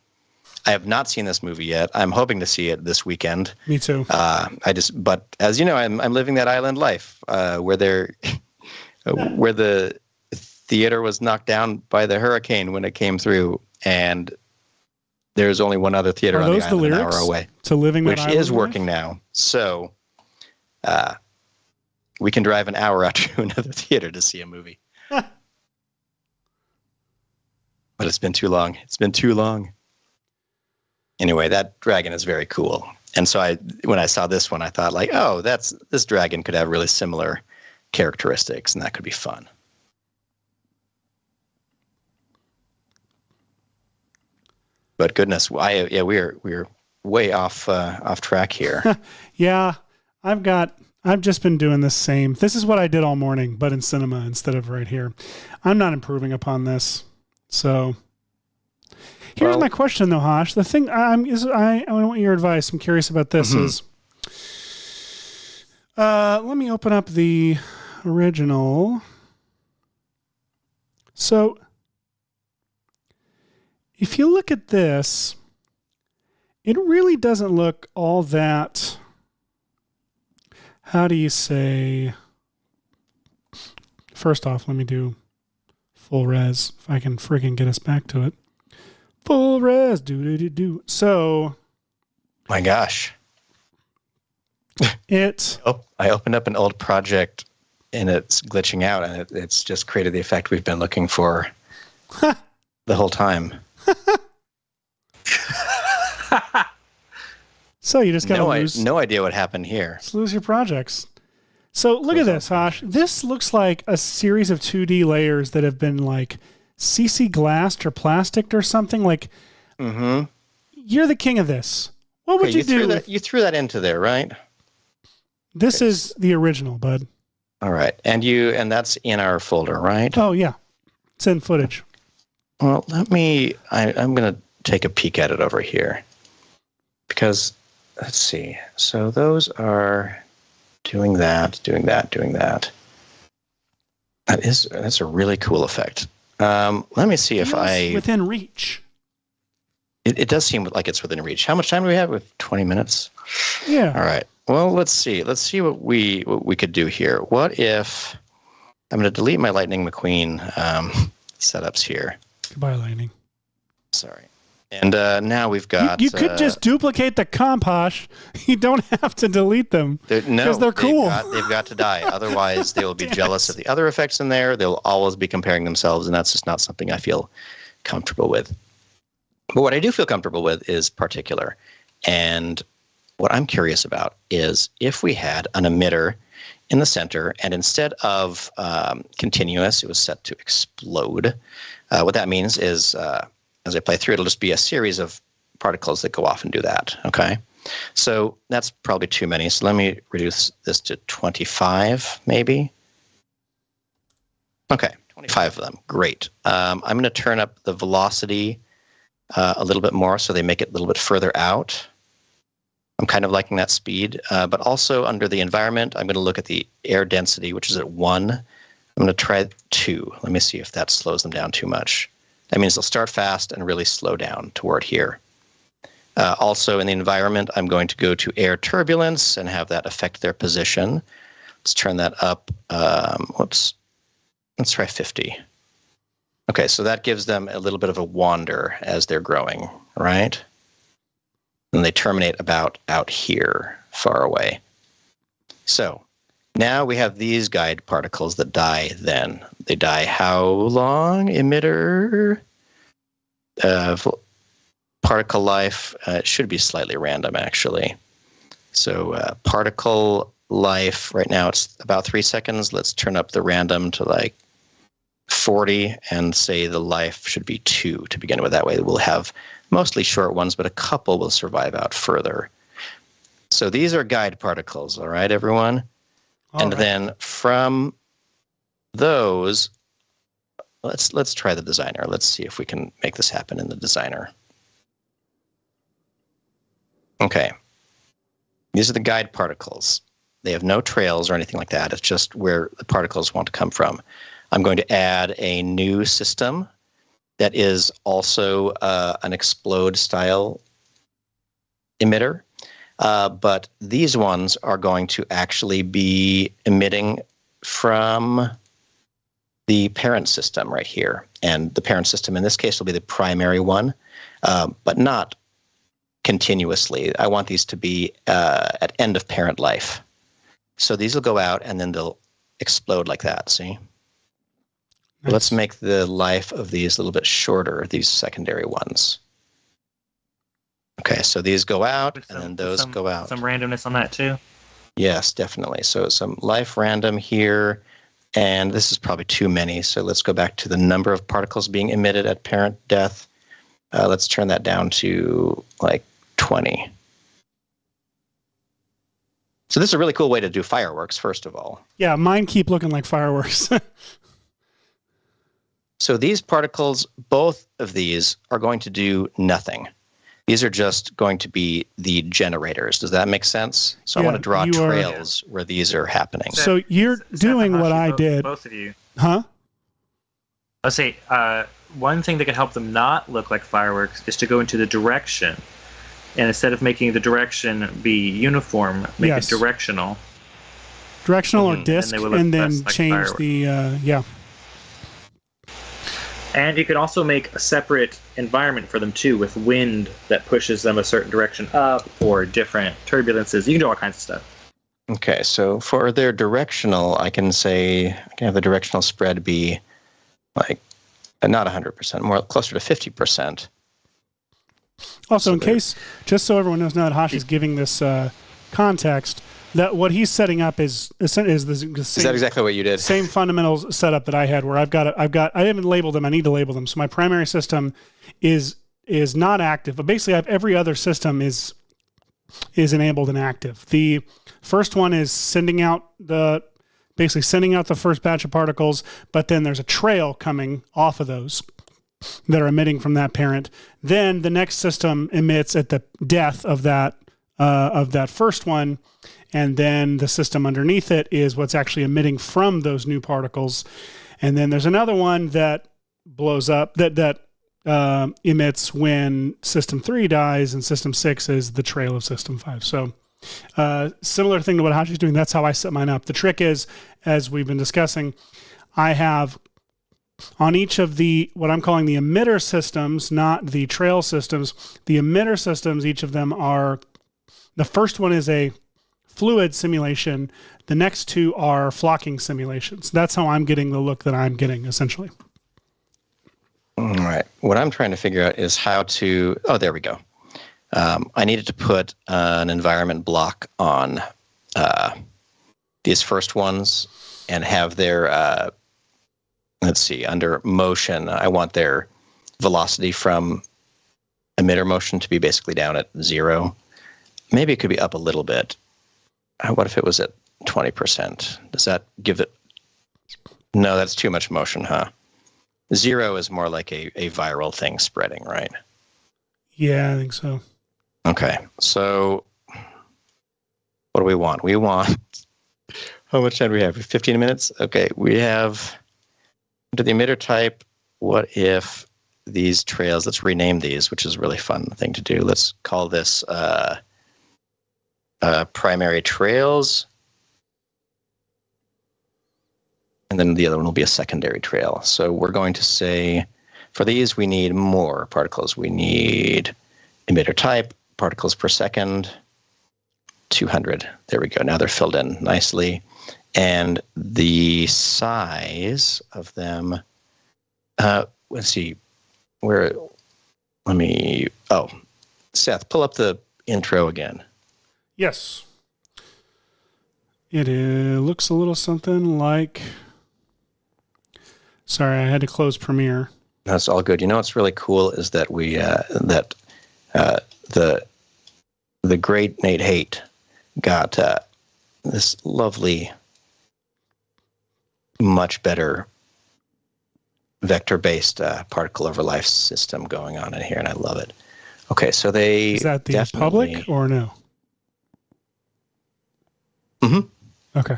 I have not seen this movie yet. I'm hoping to see it this weekend. Me too. But as you know, I'm living that island life where the theater was knocked down by the hurricane when it came through, and there's only one other theater on the island an hour away, to living that which island is working now. So we can drive an hour out to another theater to see a movie. But it's been too long. It's been too long. Anyway, that dragon is very cool. And so when I saw this one, I thought like, oh, this dragon could have really similar characteristics, and that could be fun. But goodness, we're way off track here. Yeah, I've just been doing the same. This is what I did all morning, but in cinema instead of right here. I'm not improving upon this. So here's my question, though, Hash. The thing I want your advice. I'm curious about this. Is let me open up the original. So if you look at this, it really doesn't look all that. How do you say? First off, let me do full res if I can friggin' get us back to it. Full res, do. So, my gosh, I opened up an old project and it's glitching out, and it's just created the effect we've been looking for the whole time. So you just gotta lose. No idea what happened here. Just lose your projects. So look at this, Hosh. This looks like a series of 2D layers that have been like CC glassed or plasticed or something. Like, you're the king of this. What would you do? You threw that into there, right? This is the original, bud. All right, and that's in our folder, right? Oh yeah, it's in footage. Well, I'm going to take a peek at it over here. Because, let's see. So those are doing that. That's a really cool effect. Let me see if within reach. It does seem like it's within reach. How much time do we have? With 20 minutes? Yeah. All right. Well, let's see. Let's see what we could do here. What if I'm going to delete my Lightning McQueen setups here. Goodbye, Lightning. Sorry. And now we've got... You could just duplicate the comp, Hosh. You don't have to delete them. Because they're cool. They've got to die. Otherwise, they will be jealous of the other effects in there. They'll always be comparing themselves, and that's just not something I feel comfortable with. But what I do feel comfortable with is Particular. And what I'm curious about is if we had an emitter in the center, and instead of continuous, it was set to explode. What that means is... as I play through, it'll just be a series of particles that go off and do that, okay? So that's probably too many. So let me reduce this to 25, maybe. Okay, 25 of them. Great. I'm going to turn up the velocity a little bit more so they make it a little bit further out. I'm kind of liking that speed. But also under the environment, I'm going to look at the air density, which is at 1. I'm going to try 2. Let me see if that slows them down too much. That means they'll start fast and really slow down toward here. Also in the environment, I'm going to go to air turbulence and have that affect their position. Let's turn that up. Let's try 50. Okay, so that gives them a little bit of a wander as they're growing, right? And they terminate about out here, far away. So now we have these guide particles that die then. They die how long? Emitter? Particle life should be slightly random, actually. So particle life, right now it's about 3 seconds. Let's turn up the random to like 40 and say the life should be 2 to begin with. That way we'll have mostly short ones, but a couple will survive out further. So these are guide particles, all right, everyone? Then from those, let's try the designer. Let's see if we can make this happen in the designer. Okay. These are the guide particles. They have no trails or anything like that. It's just where the particles want to come from. I'm going to add a new system that is also an explode style emitter. But these ones are going to actually be emitting from the parent system right here. And the parent system in this case will be the primary one, but not continuously. I want these to be at end of parent life. So these will go out and then they'll explode like that, see? Nice. Let's make the life of these a little bit shorter, these secondary ones. Okay, so these go out, and then those go out. Some randomness on that too? Yes, definitely. So some life random here, and this is probably too many. So let's go back to the number of particles being emitted at parent death. Let's turn that down to like 20. So this is a really cool way to do fireworks, first of all. Yeah, mine keep looking like fireworks. So these particles, both of these, are going to do nothing. These are just going to be the generators. Does that make sense? So I want to draw trails where these are happening. So you're doing what I did. Both of you. Huh? I'll say one thing that can help them not look like fireworks is to go into the direction. And instead of making the direction be uniform, make it directional. Directional or disc, and then like change fireworks. the, And you can also make a separate environment for them too, with wind that pushes them a certain direction up, or different turbulences. You can do all kinds of stuff. Okay, so for their directional, I can have the directional spread be like not 100%, more closer to 50%. Also, so in case, just so everyone knows now that Hashi's giving this context, that what he's setting up is the same. Is that exactly what you did? Same fundamental setup that I had, where I haven't labeled them. I need to label them. So my primary system is not active, but basically I have every other system is enabled and active. The first one is sending out the first batch of particles, but then there's a trail coming off of those that are emitting from that parent. Then the next system emits at the death of that first one. And then the system underneath it is what's actually emitting from those new particles. And then there's another one that blows up, that emits when system 3 dies, and system 6 is the trail of system 5. So similar thing to what Hashi's doing, that's how I set mine up. The trick is, as we've been discussing, I have on each of what I'm calling the emitter systems, not the trail systems, the emitter systems, each of them are, the first one is a fluid simulation. The next two are flocking simulations. That's how I'm getting the look that I'm getting, essentially. All right. What I'm trying to figure out is how to... Oh, there we go. I needed to put an environment block on these first ones and have their... let's see, under motion, I want their velocity from emitter motion to be basically down at 0. Maybe it could be up a little bit. What if it was at 20%? Does that give it... No, that's too much motion, huh? 0 is more like a viral thing spreading, right? Yeah, I think so. Okay, so what do we want? We want... How much time do we have? 15 minutes? Okay, we have... To the emitter type, what if these trails... Let's rename these, which is a really fun thing to do. Let's call this... primary trails, and then the other one will be a secondary trail. So we're going to say, for these, we need more particles. We need emitter type, particles per second, 200. There we go. Now they're filled in nicely. And the size of them, let's see, Seth, pull up the intro again. Yes. It looks a little something like... Sorry, I had to close Premiere. That's all good. You know what's really cool is that the great Nate Haight got this lovely, much better vector-based particle over life system going on in here, and I love it. Okay, so they... Is that the public or no? Mm-hmm. Okay.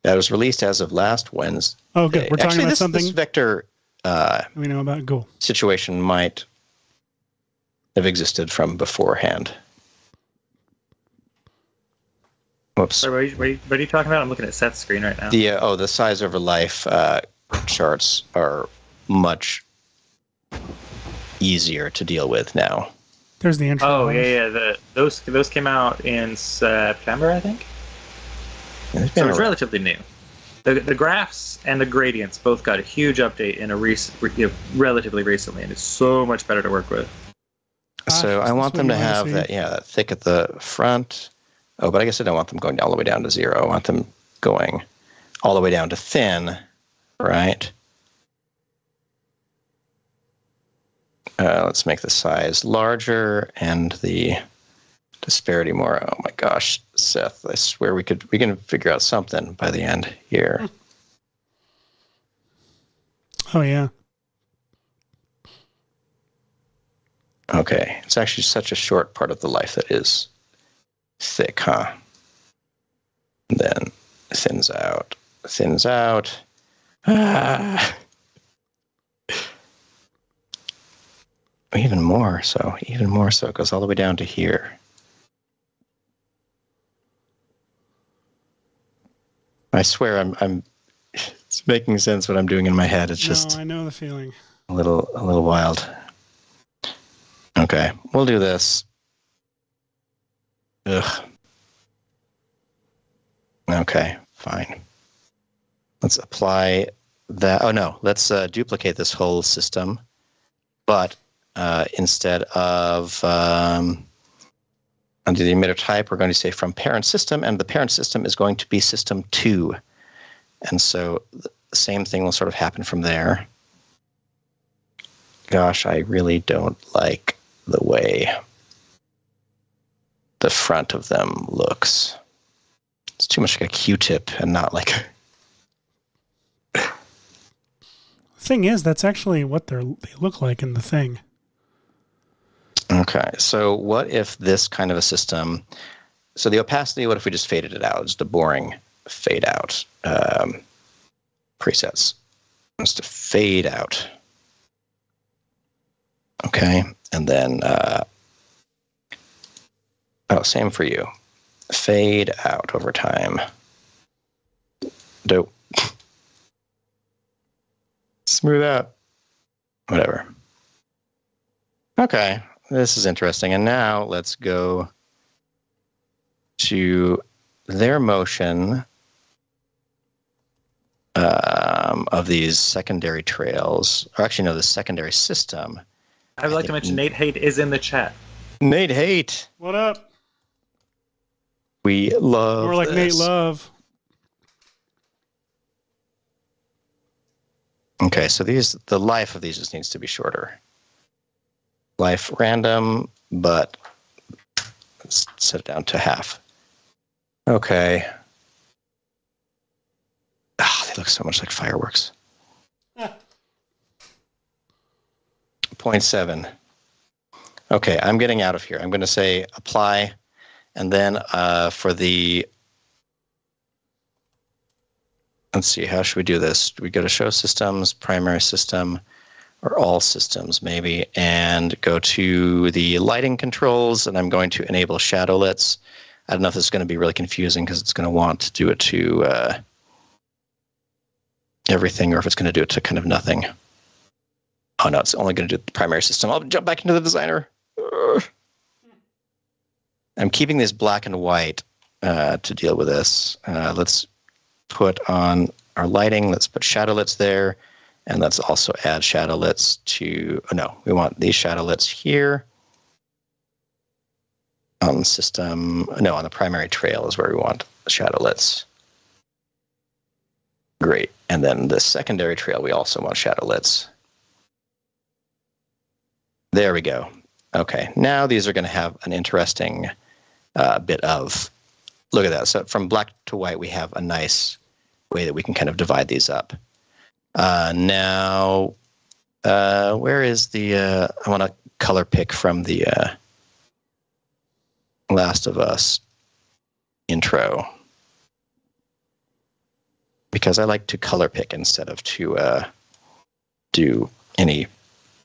That was released as of last Wednesday. Oh, good. We're talking about something this vector we know about. Cool. situation might have existed from beforehand. Whoops. Sorry, what are you talking about? I'm looking at Seth's screen right now. The size over life charts are much easier to deal with now. There's the intro. Oh, yeah. Those came out in September, I think. So it's relatively new. The graphs and the gradients both got a huge update in relatively recently, and it's so much better to work with. So I want them to have that thick at the front. Oh, but I guess I don't want them going all the way down to 0. I want them going all the way down to thin, right? Let's make the size larger and the disparity more. Oh my gosh, Seth! I swear we can figure out something by the end here. Oh yeah. Okay, it's actually such a short part of the life that is thick, huh? And then thins out. Ah. Even more so. It goes all the way down to here. I swear I'm it's making sense what I'm doing in my head. It's just I know the feeling. A little wild. Okay, we'll do this. Ugh. Okay, fine. Let's apply that. Oh no, let's duplicate this whole system, but instead of under the emitter type, we're going to say from parent system, and the parent system is going to be system 2. And so the same thing will sort of happen from there. Gosh, I really don't like the way the front of them looks. It's too much like a Q-tip and not like... The thing is, that's actually what they look like in the thing. Okay, so what if this kind of a system... So the opacity, what if we just faded it out? It's the boring fade out presets. Just to fade out. Okay, and then... same for you. Fade out over time. Dope. Smooth out. Whatever. Okay, this is interesting. And now let's go to their motion of these secondary trails. Or actually, no, the secondary system. I would like to mention Nate Haight is in the chat. Nate Haight. What up? We love More like this. Nate Love. Okay, so the life of these just needs to be shorter. Life random, but let's set it down to half. Okay. They look so much like fireworks. 0.7. Okay, I'm getting out of here. I'm going to say apply, and then for the... Let's see, how should we do this? Do we go to show systems, primary system, or all systems maybe, and go to the lighting controls, and I'm going to enable shadowlets. I don't know if this is going to be really confusing because it's going to want to do it to everything, or if it's going to do it to kind of nothing. Oh no, it's only going to do the primary system. I'll jump back into the designer. Ugh. I'm keeping this black and white to deal with this. Let's put on our lighting. Let's put shadowlets there. And let's also add shadowlets to, we want these shadowlets here. On the system, on the primary trail is where we want shadowlets. Great. And then the secondary trail, we also want shadowlets. There we go. Okay, now these are going to have an interesting bit of, look at that. So from black to white, we have a nice way that we can kind of divide these up. Now, where is the, I want to color pick from the Last of Us intro, because I like to color pick instead of to do any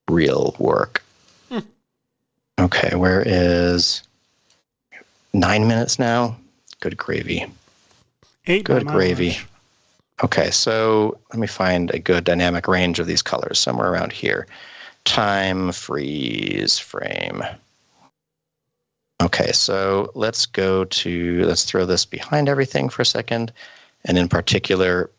real work. Okay, where is 9 minutes now? Good gravy. 8. Good gravy. Okay, so let me find a good dynamic range of these colors, somewhere around here. Time, freeze, frame. Okay, so let's throw this behind everything for a second. And in particular,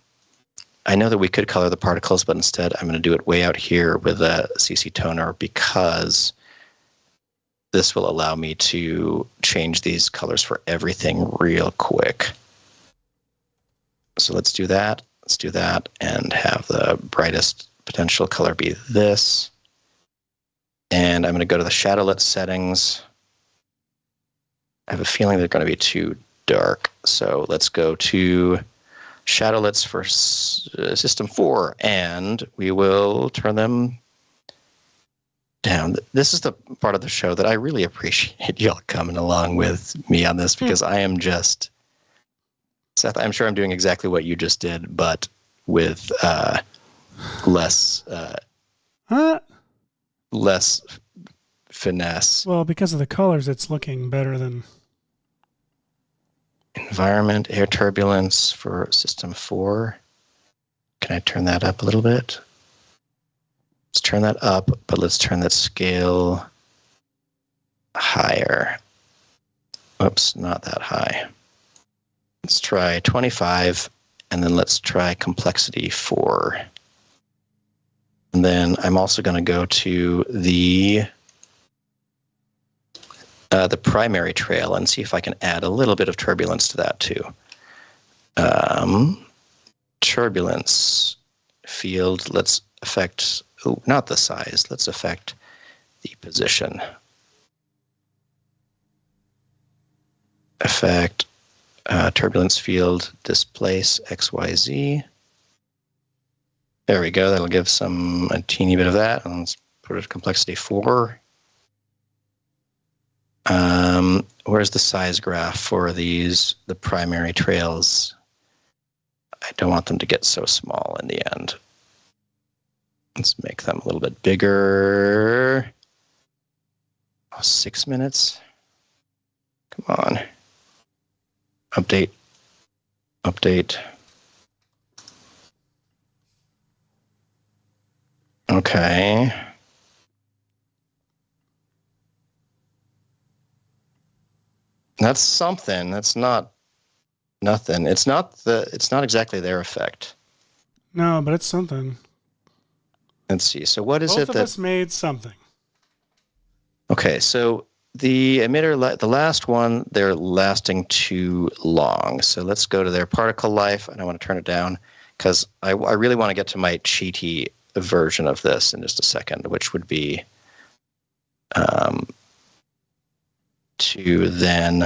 I know that we could color the particles, but instead I'm going to do it way out here with a CC toner, because this will allow me to change these colors for everything real quick. So let's do that. Let's do that and have the brightest potential color be this. And I'm going to go to the shadowlet settings. I have a feeling they're going to be too dark. So let's go to shadowlets for system 4, and we will turn them down. This is the part of the show that I really appreciate y'all coming along with me on this, because I am just, Seth, I'm sure I'm doing exactly what you just did, but with less finesse. Well, because of the colors, it's looking better than... Environment, air turbulence for system 4. Can I turn that up a little bit? Let's turn that up, but let's turn that scale higher. Oops, not that high. Let's try 25, and then let's try complexity 4. And then I'm also going to go to the primary trail and see if I can add a little bit of turbulence to that too. Turbulence field, let's affect, not the size, let's affect the position. Affect turbulence field, displace XYZ. There we go, that'll give a teeny bit of that. And let's put it at complexity 4. Where's the size graph for the primary trails? I don't want them to get so small in the end. Let's make them a little bit bigger. 6 minutes. Come on. Update. Okay. That's something. That's not nothing. It's not exactly their effect. No, but it's something. Let's see. So what is Both it that... Both of us made something. Okay, so the emitter, the last one, they're lasting too long. So let's go to their particle life, and I want to turn it down, because I really want to get to my cheaty version of this in just a second, which would be to then...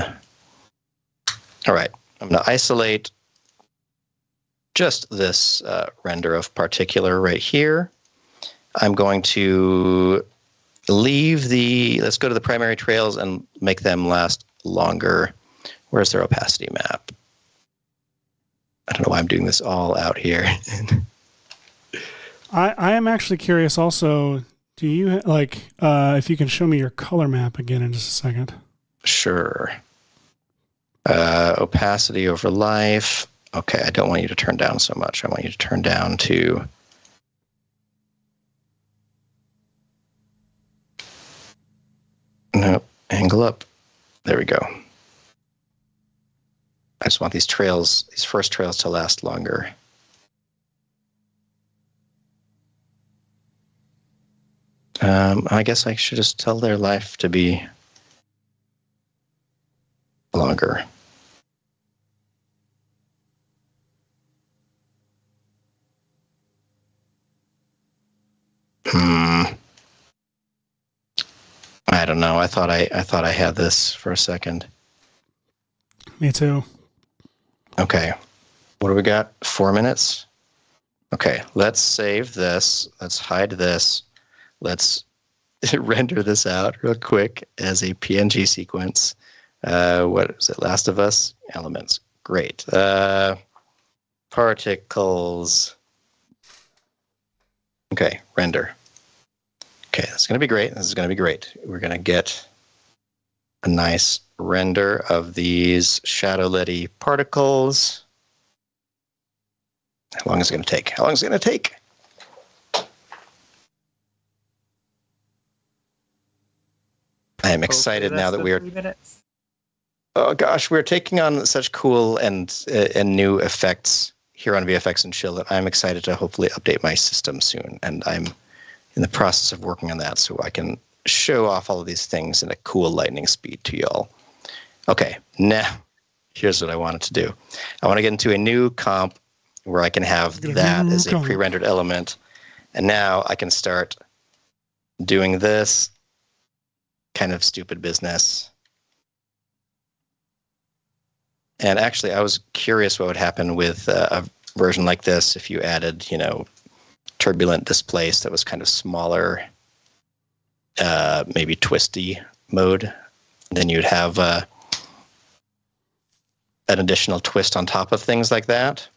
All right, I'm going to isolate just this render of particular right here. I'm going to leave let's go to the primary trails and make them last longer. Where's their opacity map? I don't know why I'm doing this all out here. I am actually curious also, do you, if you can show me your color map again in just a second? Sure. Opacity over life. Okay, I don't want you to turn down so much. I want you to turn down to... Nope, angle up. There we go. I just want these first trails to last longer. I guess I should just tell their life to be longer. I don't know. I thought I had this for a second. Me too. Okay. What do we got? 4 minutes? Okay, let's save this. Let's hide this. Let's render this out real quick as a PNG sequence. What is it? Last of Us elements. Great. Particles. Okay, render. Okay, that's going to be great. This is going to be great. We're going to get a nice render of these shadow-liddy particles. How long is it going to take? How long is it going to take? I am excited now that we are. 3 minutes. Oh gosh, we're taking on such cool and new effects here on VFX and Chill that I'm excited to hopefully update my system soon, and I'm in the process of working on that so I can show off all of these things in a cool lightning speed to y'all. Okay, now here's what I wanted to do. I want to get into a new comp where I can have that as a pre-rendered element, and now I can start doing this kind of stupid business. And actually, I was curious what would happen with a version like this if you added, turbulent displace that was kind of smaller, maybe twisty mode. Then you'd have an additional twist on top of things like that.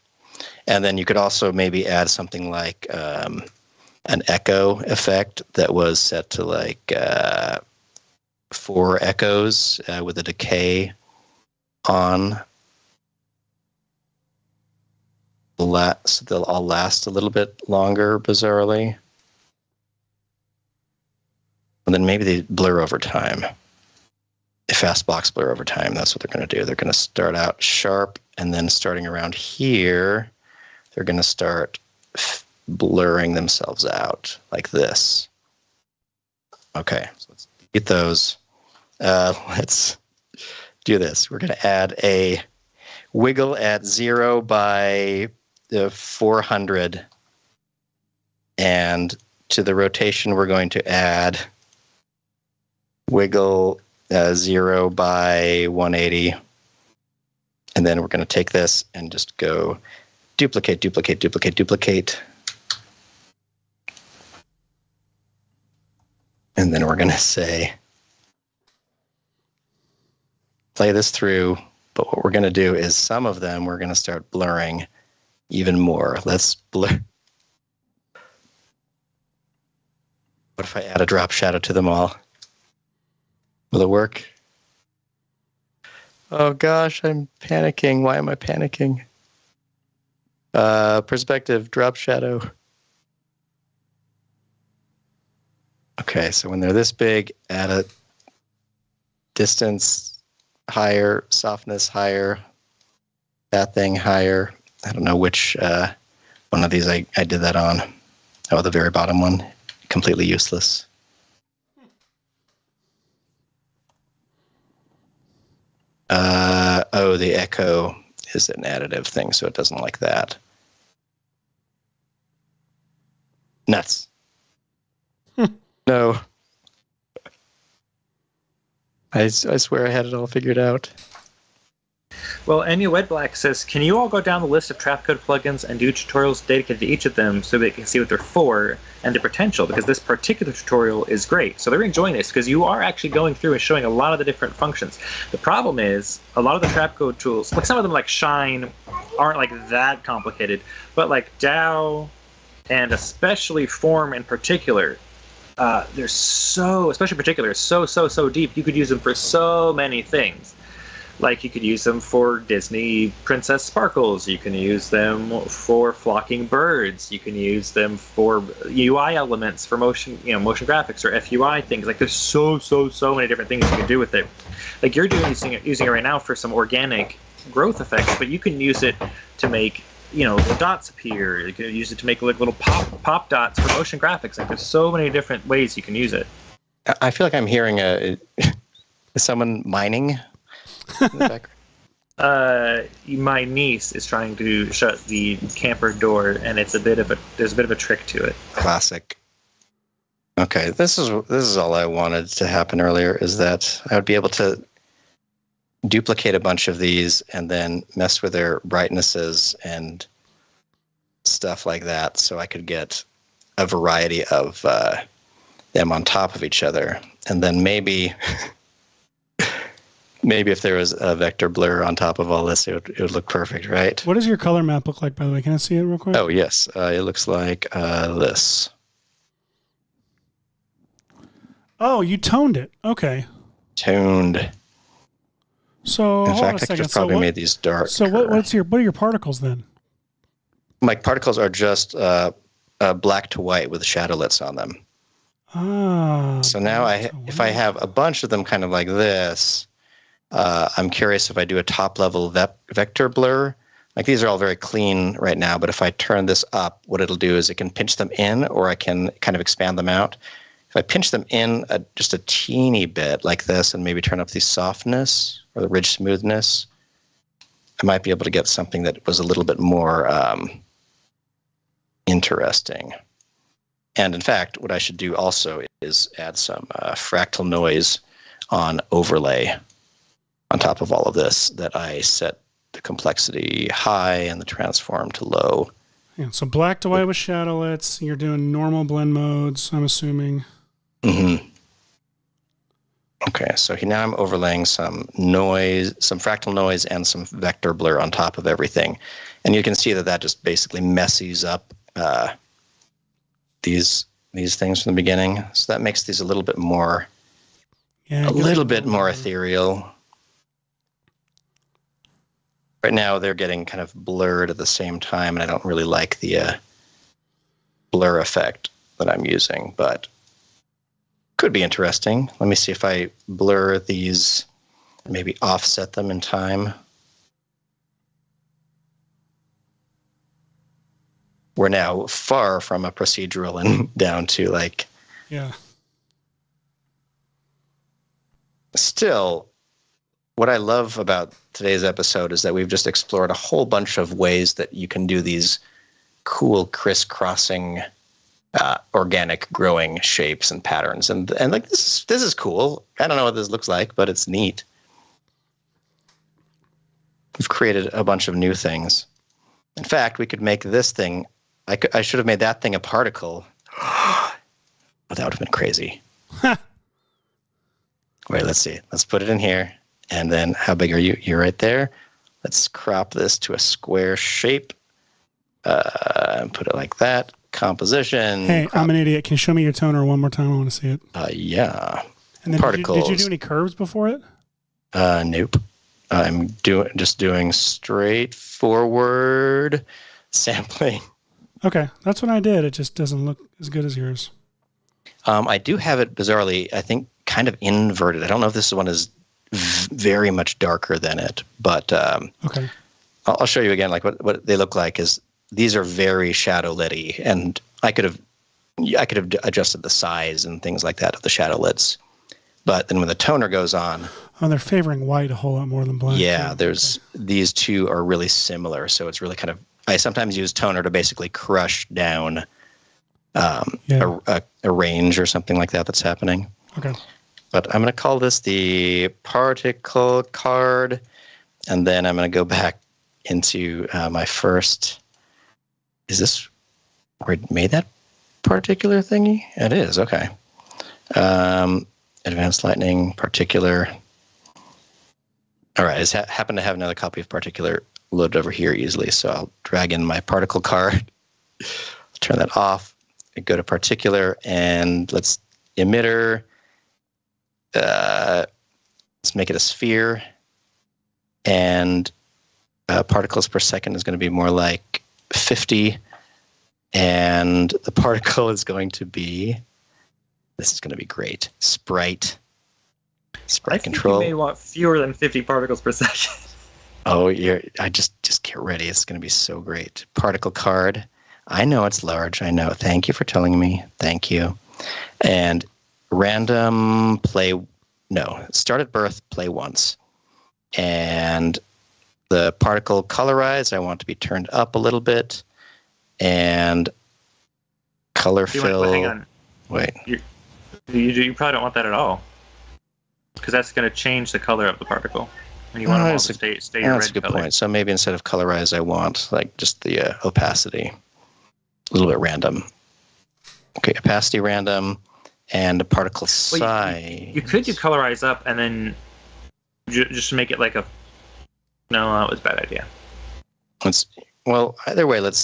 And then you could also maybe add something like an echo effect that was set to like 4 echoes with a decay on. So they'll all last a little bit longer, bizarrely. And then maybe they blur over time. A fast box blur over time, that's what they're going to do. They're going to start out sharp, and then starting around here, they're going to start blurring themselves out like this. Okay, so let's get those. Let's do this. We're going to add a wiggle at 0 by 400. And to the rotation, we're going to add wiggle 0 by 180. And then we're going to take this and just go duplicate, duplicate, duplicate, duplicate. And then we're going to say, play this through. But what we're going to do is some of them we're going to start blurring even more. Let's blur. What if I add a drop shadow to them all? Will it work? Oh gosh, I'm panicking. Why am I panicking? Perspective, drop shadow. Okay, so when they're this big, add a distance higher, softness higher, that thing higher. I don't know which one of these I did that on. Oh, the very bottom one. Completely useless. The echo is an additive thing, so it doesn't like that. Nuts. No. I swear I had it all figured out. Well, Anya Wedblack says, can you all go down the list of Trapcode plugins and do tutorials dedicated to each of them so they can see what they're for and their potential? Because this particular tutorial is great. So they're enjoying this because you are actually going through and showing a lot of the different functions. The problem is a lot of the Trapcode tools, like some of them like Shine, aren't like that complicated, but like DAO and especially Form in particular, they're so, especially particular, so deep. You could use them for so many things. Like you could use them for Disney Princess Sparkles. You can use them for flocking birds. You can use them for UI elements for motion graphics or FUI things. Like there's so many different things you can do with it. Like you're using it right now for some organic growth effects, but you can use it to make the dots appear. You can use it to make like little pop dots for motion graphics. Like there's so many different ways you can use it. I feel like I'm hearing is someone mining in the background. My niece is trying to shut the camper door, and there's a bit of a trick to it. Classic. Okay, this is all I wanted to happen earlier, is that I would be able to duplicate a bunch of these and then mess with their brightnesses and stuff like that, so I could get a variety of them on top of each other. And then maybe if there was a vector blur on top of all this, it would look perfect, right? What does your color map look like, by the way? Can I see it real quick? Oh, yes. It looks like this. Oh, you toned it. Okay. Toned. So In hold on fact, a I second. just probably so made these dark. So what are your particles then? My particles are just black to white with shadowlets on them. Ah. So now if I have a bunch of them kind of like this, I'm curious if I do a top level vector blur. Like these are all very clean right now, but if I turn this up, what it'll do is it can pinch them in, or I can kind of expand them out. If I pinch them in just a teeny bit like this and maybe turn up the softness or the ridge smoothness, I might be able to get something that was a little bit more interesting. And in fact, what I should do also is add some fractal noise on overlay on top of all of this, that I set the complexity high and the transform to low. Yeah, so black to white with shadowlets. You're doing normal blend modes, I'm assuming. Mm-hmm. Okay, so now I'm overlaying some noise, some fractal noise, and some vector blur on top of everything. And you can see that just basically messes up these things from the beginning. So that makes these a little bit more, ethereal. Right now they're getting kind of blurred at the same time, and I don't really like the blur effect that I'm using, but could be interesting. Let me see if I blur these, maybe offset them in time. We're now far from a procedural and down to like... Yeah. Still, what I love about today's episode is that we've just explored a whole bunch of ways that you can do these cool crisscrossing organic growing shapes and patterns, and like this is cool. I don't know what this looks like, but it's neat. We've created a bunch of new things. In fact, we could make this thing. I should have made that thing a particle. Oh, that would have been crazy. Wait, let's see. Let's put it in here. And then how big are you? You're right there. Let's crop this to a square shape and put it like that. Composition. Hey, I'm an idiot. Can you show me your toner one more time? I want to see it. Yeah. And then particles. Did you do any curves before it? Nope. I'm doing straightforward sampling. Okay, that's what I did. It just doesn't look as good as yours. I do have it bizarrely, I think, kind of inverted. I don't know if this one is very much darker than it, but okay. I'll show you again. Like what they look like is these are very shadowlet-y, and I could have adjusted the size and things like that of the shadowlets. But then when the toner goes on, they're favoring white a whole lot more than black. Yeah, these two are really similar, so it's really kind of. I sometimes use toner to basically crush down a range or something like that that's happening. Okay. But I'm going to call this the particle card, and then I'm going to go back into my first. Is this where it made that particular thingy? It is, okay. Advanced Lightning, Particular. All right, I just happen to have another copy of Particular loaded over here easily, so I'll drag in my particle card, turn that off, go to Particular, and let's emitter. Let's make it a sphere, and particles per second is going to be more like 50, and the particle is going to be, this is going to be great, sprite control. You may want fewer than 50 particles per second. Oh, I just get ready. It's going to be so great. Particle card. I know it's large. I know. Thank you for telling me. Thank you. And random play. No, start at birth, play once. And the particle colorize, I want to be turned up a little bit. And color fill. Hang on. Wait. You probably don't want that at all, because that's going to change the color of the particle. And you want them all to stay your That's red a good color. point. So maybe instead of colorize, I want like just the opacity, a little bit random. Okay, opacity random, and the particle size. You could do colorize up and then just make it like a. No, that was a bad idea. Either way, let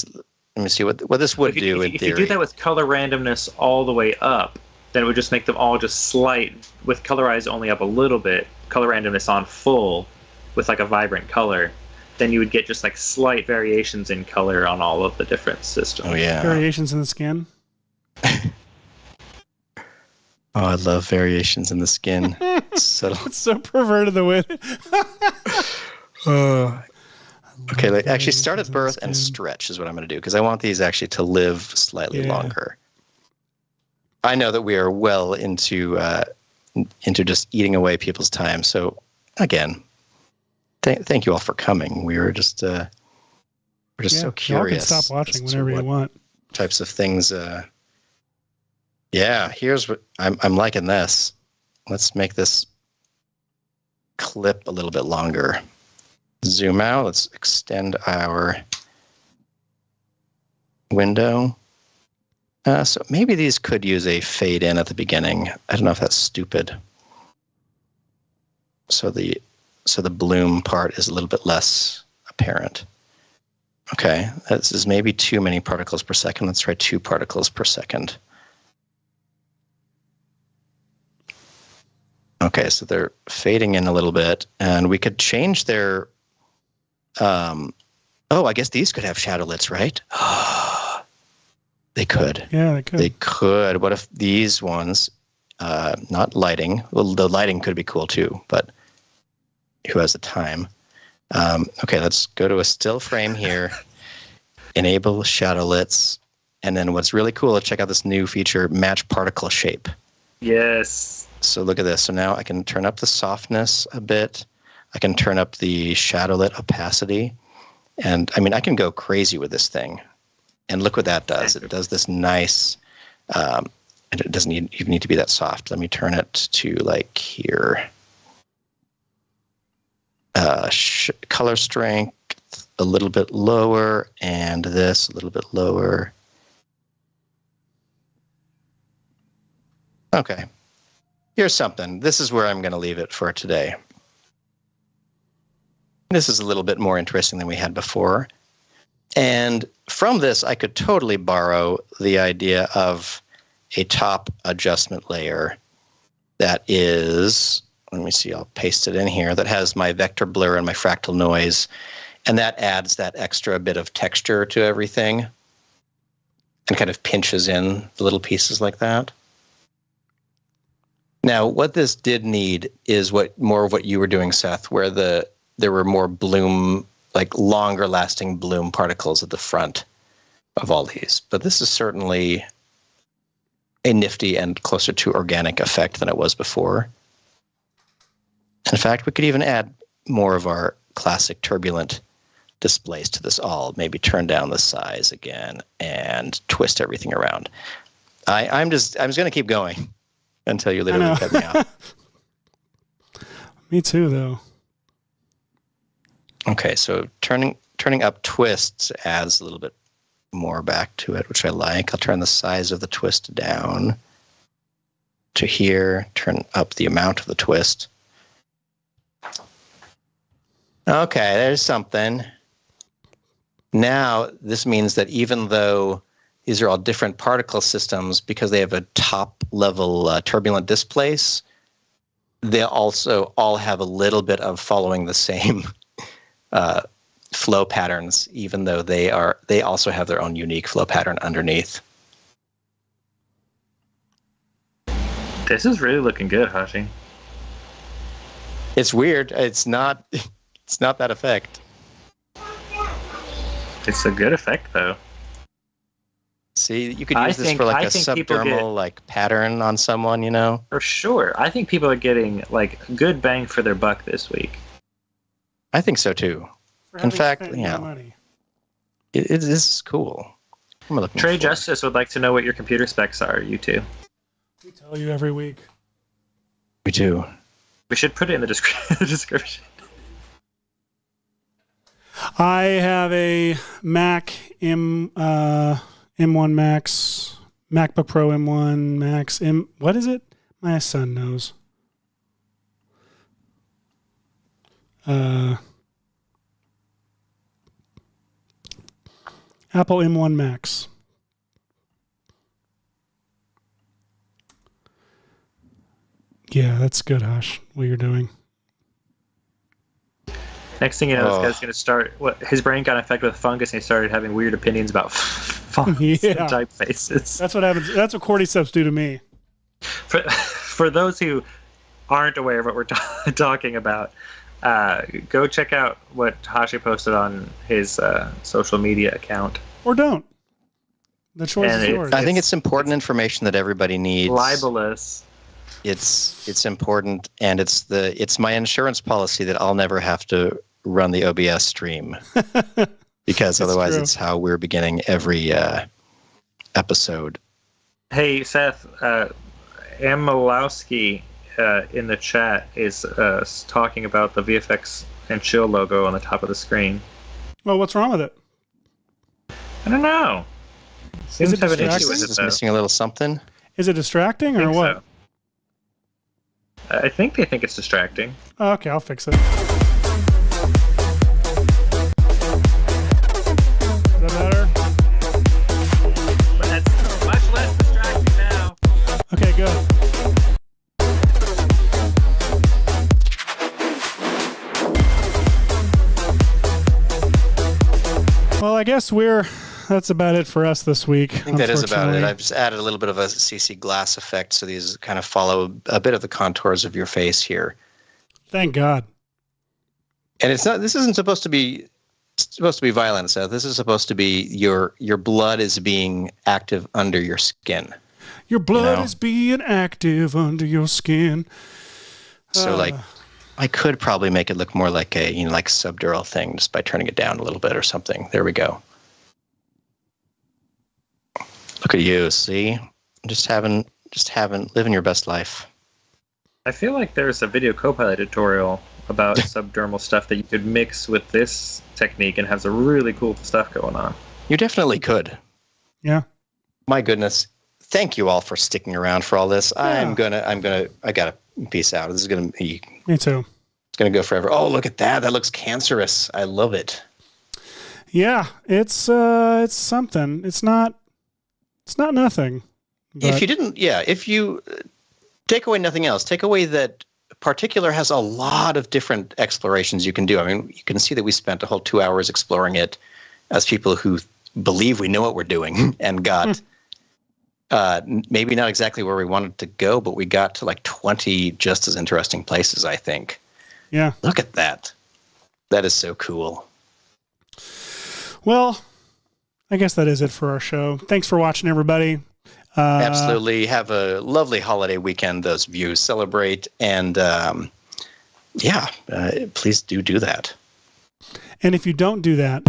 me see what this would do in theory. If you do that with color randomness all the way up, then it would just make them all just slight, with colorize only up a little bit, color randomness on full, with like a vibrant color. Then you would get just like slight variations in color on all of the different systems. Oh yeah, variations in the skin. Oh, I love variations in the skin. It's so perverted the way. Okay, like actually start at birth and stretch is what I'm going to do, because I want these actually to live slightly longer. I know that we are well into just eating away people's time. So again, thank you all for coming. We're just so curious. Y'all can stop watching whenever you want. Types of things. Here's what I'm liking this. Let's make this clip a little bit longer. Zoom out. Let's extend our window. So maybe these could use a fade in at the beginning. I don't know if that's stupid. So the bloom part is a little bit less apparent. Okay, this is maybe too many particles per second. Let's try 2 particles per second. Okay, so they're fading in a little bit, and we could change their. I guess these could have shadowlets, right? They could. Yeah, they could. They could. What if these ones, not lighting? Well, the lighting could be cool too, but who has the time? Okay, let's go to a still frame here. Enable shadowlets, and then what's really cool? Check out this new feature: match particle shape. Yes. So look at this. So now I can turn up the softness a bit. I can turn up the shadowlet opacity. And I mean, I can go crazy with this thing. And look what that does. It does this nice, and it doesn't even need to be that soft. Let me turn it to like here. Color strength a little bit lower, and this a little bit lower. Okay. Here's something. This is where I'm going to leave it for today. This is a little bit more interesting than we had before. And from this, I could totally borrow the idea of a top adjustment layer that is, let me see, I'll paste it in here, that has my vector blur and my fractal noise, and that adds that extra bit of texture to everything and kind of pinches in the little pieces like that. Now, what this did need is more of what you were doing, Seth, where there were more bloom, like longer lasting bloom particles at the front of all these. But this is certainly a nifty and closer to organic effect than it was before. In fact, we could even add more of our classic turbulent displays to this all, maybe turn down the size again and twist everything around. I'm just going to keep going until you literally cut me off. Me too, though. Okay, so turning up twists adds a little bit more back to it, which I like. I'll turn the size of the twist down to here, turn up the amount of the twist. Okay, there's something. Now, this means that even though these are all different particle systems, because they have a top-level turbulent displace, they also all have a little bit of following the same flow patterns, even though they also have their own unique flow pattern underneath. This is really looking good, Hashi. It's weird. It's not that effect. It's a good effect, though. See, you could use this for like a subdermal pattern on someone, you know? For sure. I think people are getting like good bang for their buck this week. I think so too. In fact, money. This is cool. Trey Justice would like to know what your computer specs are, you two. We tell you every week. We do. We should put it in the description. I have a Mac M1 Max, MacBook Pro M1 Max M. What is it? My son knows. Apple M1 Max. Yeah, that's good, Hush, what you're doing. Next thing you know, this guy's going to start. His brain got infected with fungus, and he started having weird opinions about fonts and typefaces. That's what happens. That's what cordyceps do to me. For those who aren't aware of what we're talking about, go check out what Hashi posted on his social media account. Or don't. The choice is yours. I think it's important information that everybody needs. Libelous. It's important, and it's my insurance policy that I'll never have to run the OBS stream because otherwise it's how we're beginning every episode. Hey Seth, Malowski in the chat is talking about the VFX and Chill logo on the top of the screen. Well, what's wrong with it? I don't know. Is it distracting? It's missing a little something. Is it distracting or what? So. I think they think it's distracting. Oh, okay, I'll fix it. Is that better? But that's much less distracting now. Okay, good. Well, I guess that's about it for us this week. I think that is about it. I've just added a little bit of a CC glass effect, so these kind of follow a bit of the contours of your face here. Thank God. And this isn't supposed to be violent, Seth. This is supposed to be your blood is being active under your skin. Your blood is being active under your skin. So I could probably make it look more like a like subdural thing just by turning it down a little bit or something. There we go. Look at you, see? Just living your best life. I feel like there's a video Copilot tutorial about subdermal stuff that you could mix with this technique and have some really cool stuff going on. You definitely could. Yeah. My goodness. Thank you all for sticking around for all this. Yeah. I gotta peace out. This is gonna be. Me too. It's gonna go forever. Oh, look at that. That looks cancerous. I love it. Yeah, it's something. It's not nothing. But if you take away nothing else, take away that Particular has a lot of different explorations you can do. I mean, you can see that we spent a whole 2 hours exploring it as people who believe we know what we're doing and got maybe not exactly where we wanted to go, but we got to like 20 just as interesting places, I think. Yeah. Look at that. That is so cool. Well, I guess that is it for our show. Thanks for watching, everybody. Absolutely. Have a lovely holiday weekend, those of you celebrate. And please do that. And if you don't do that,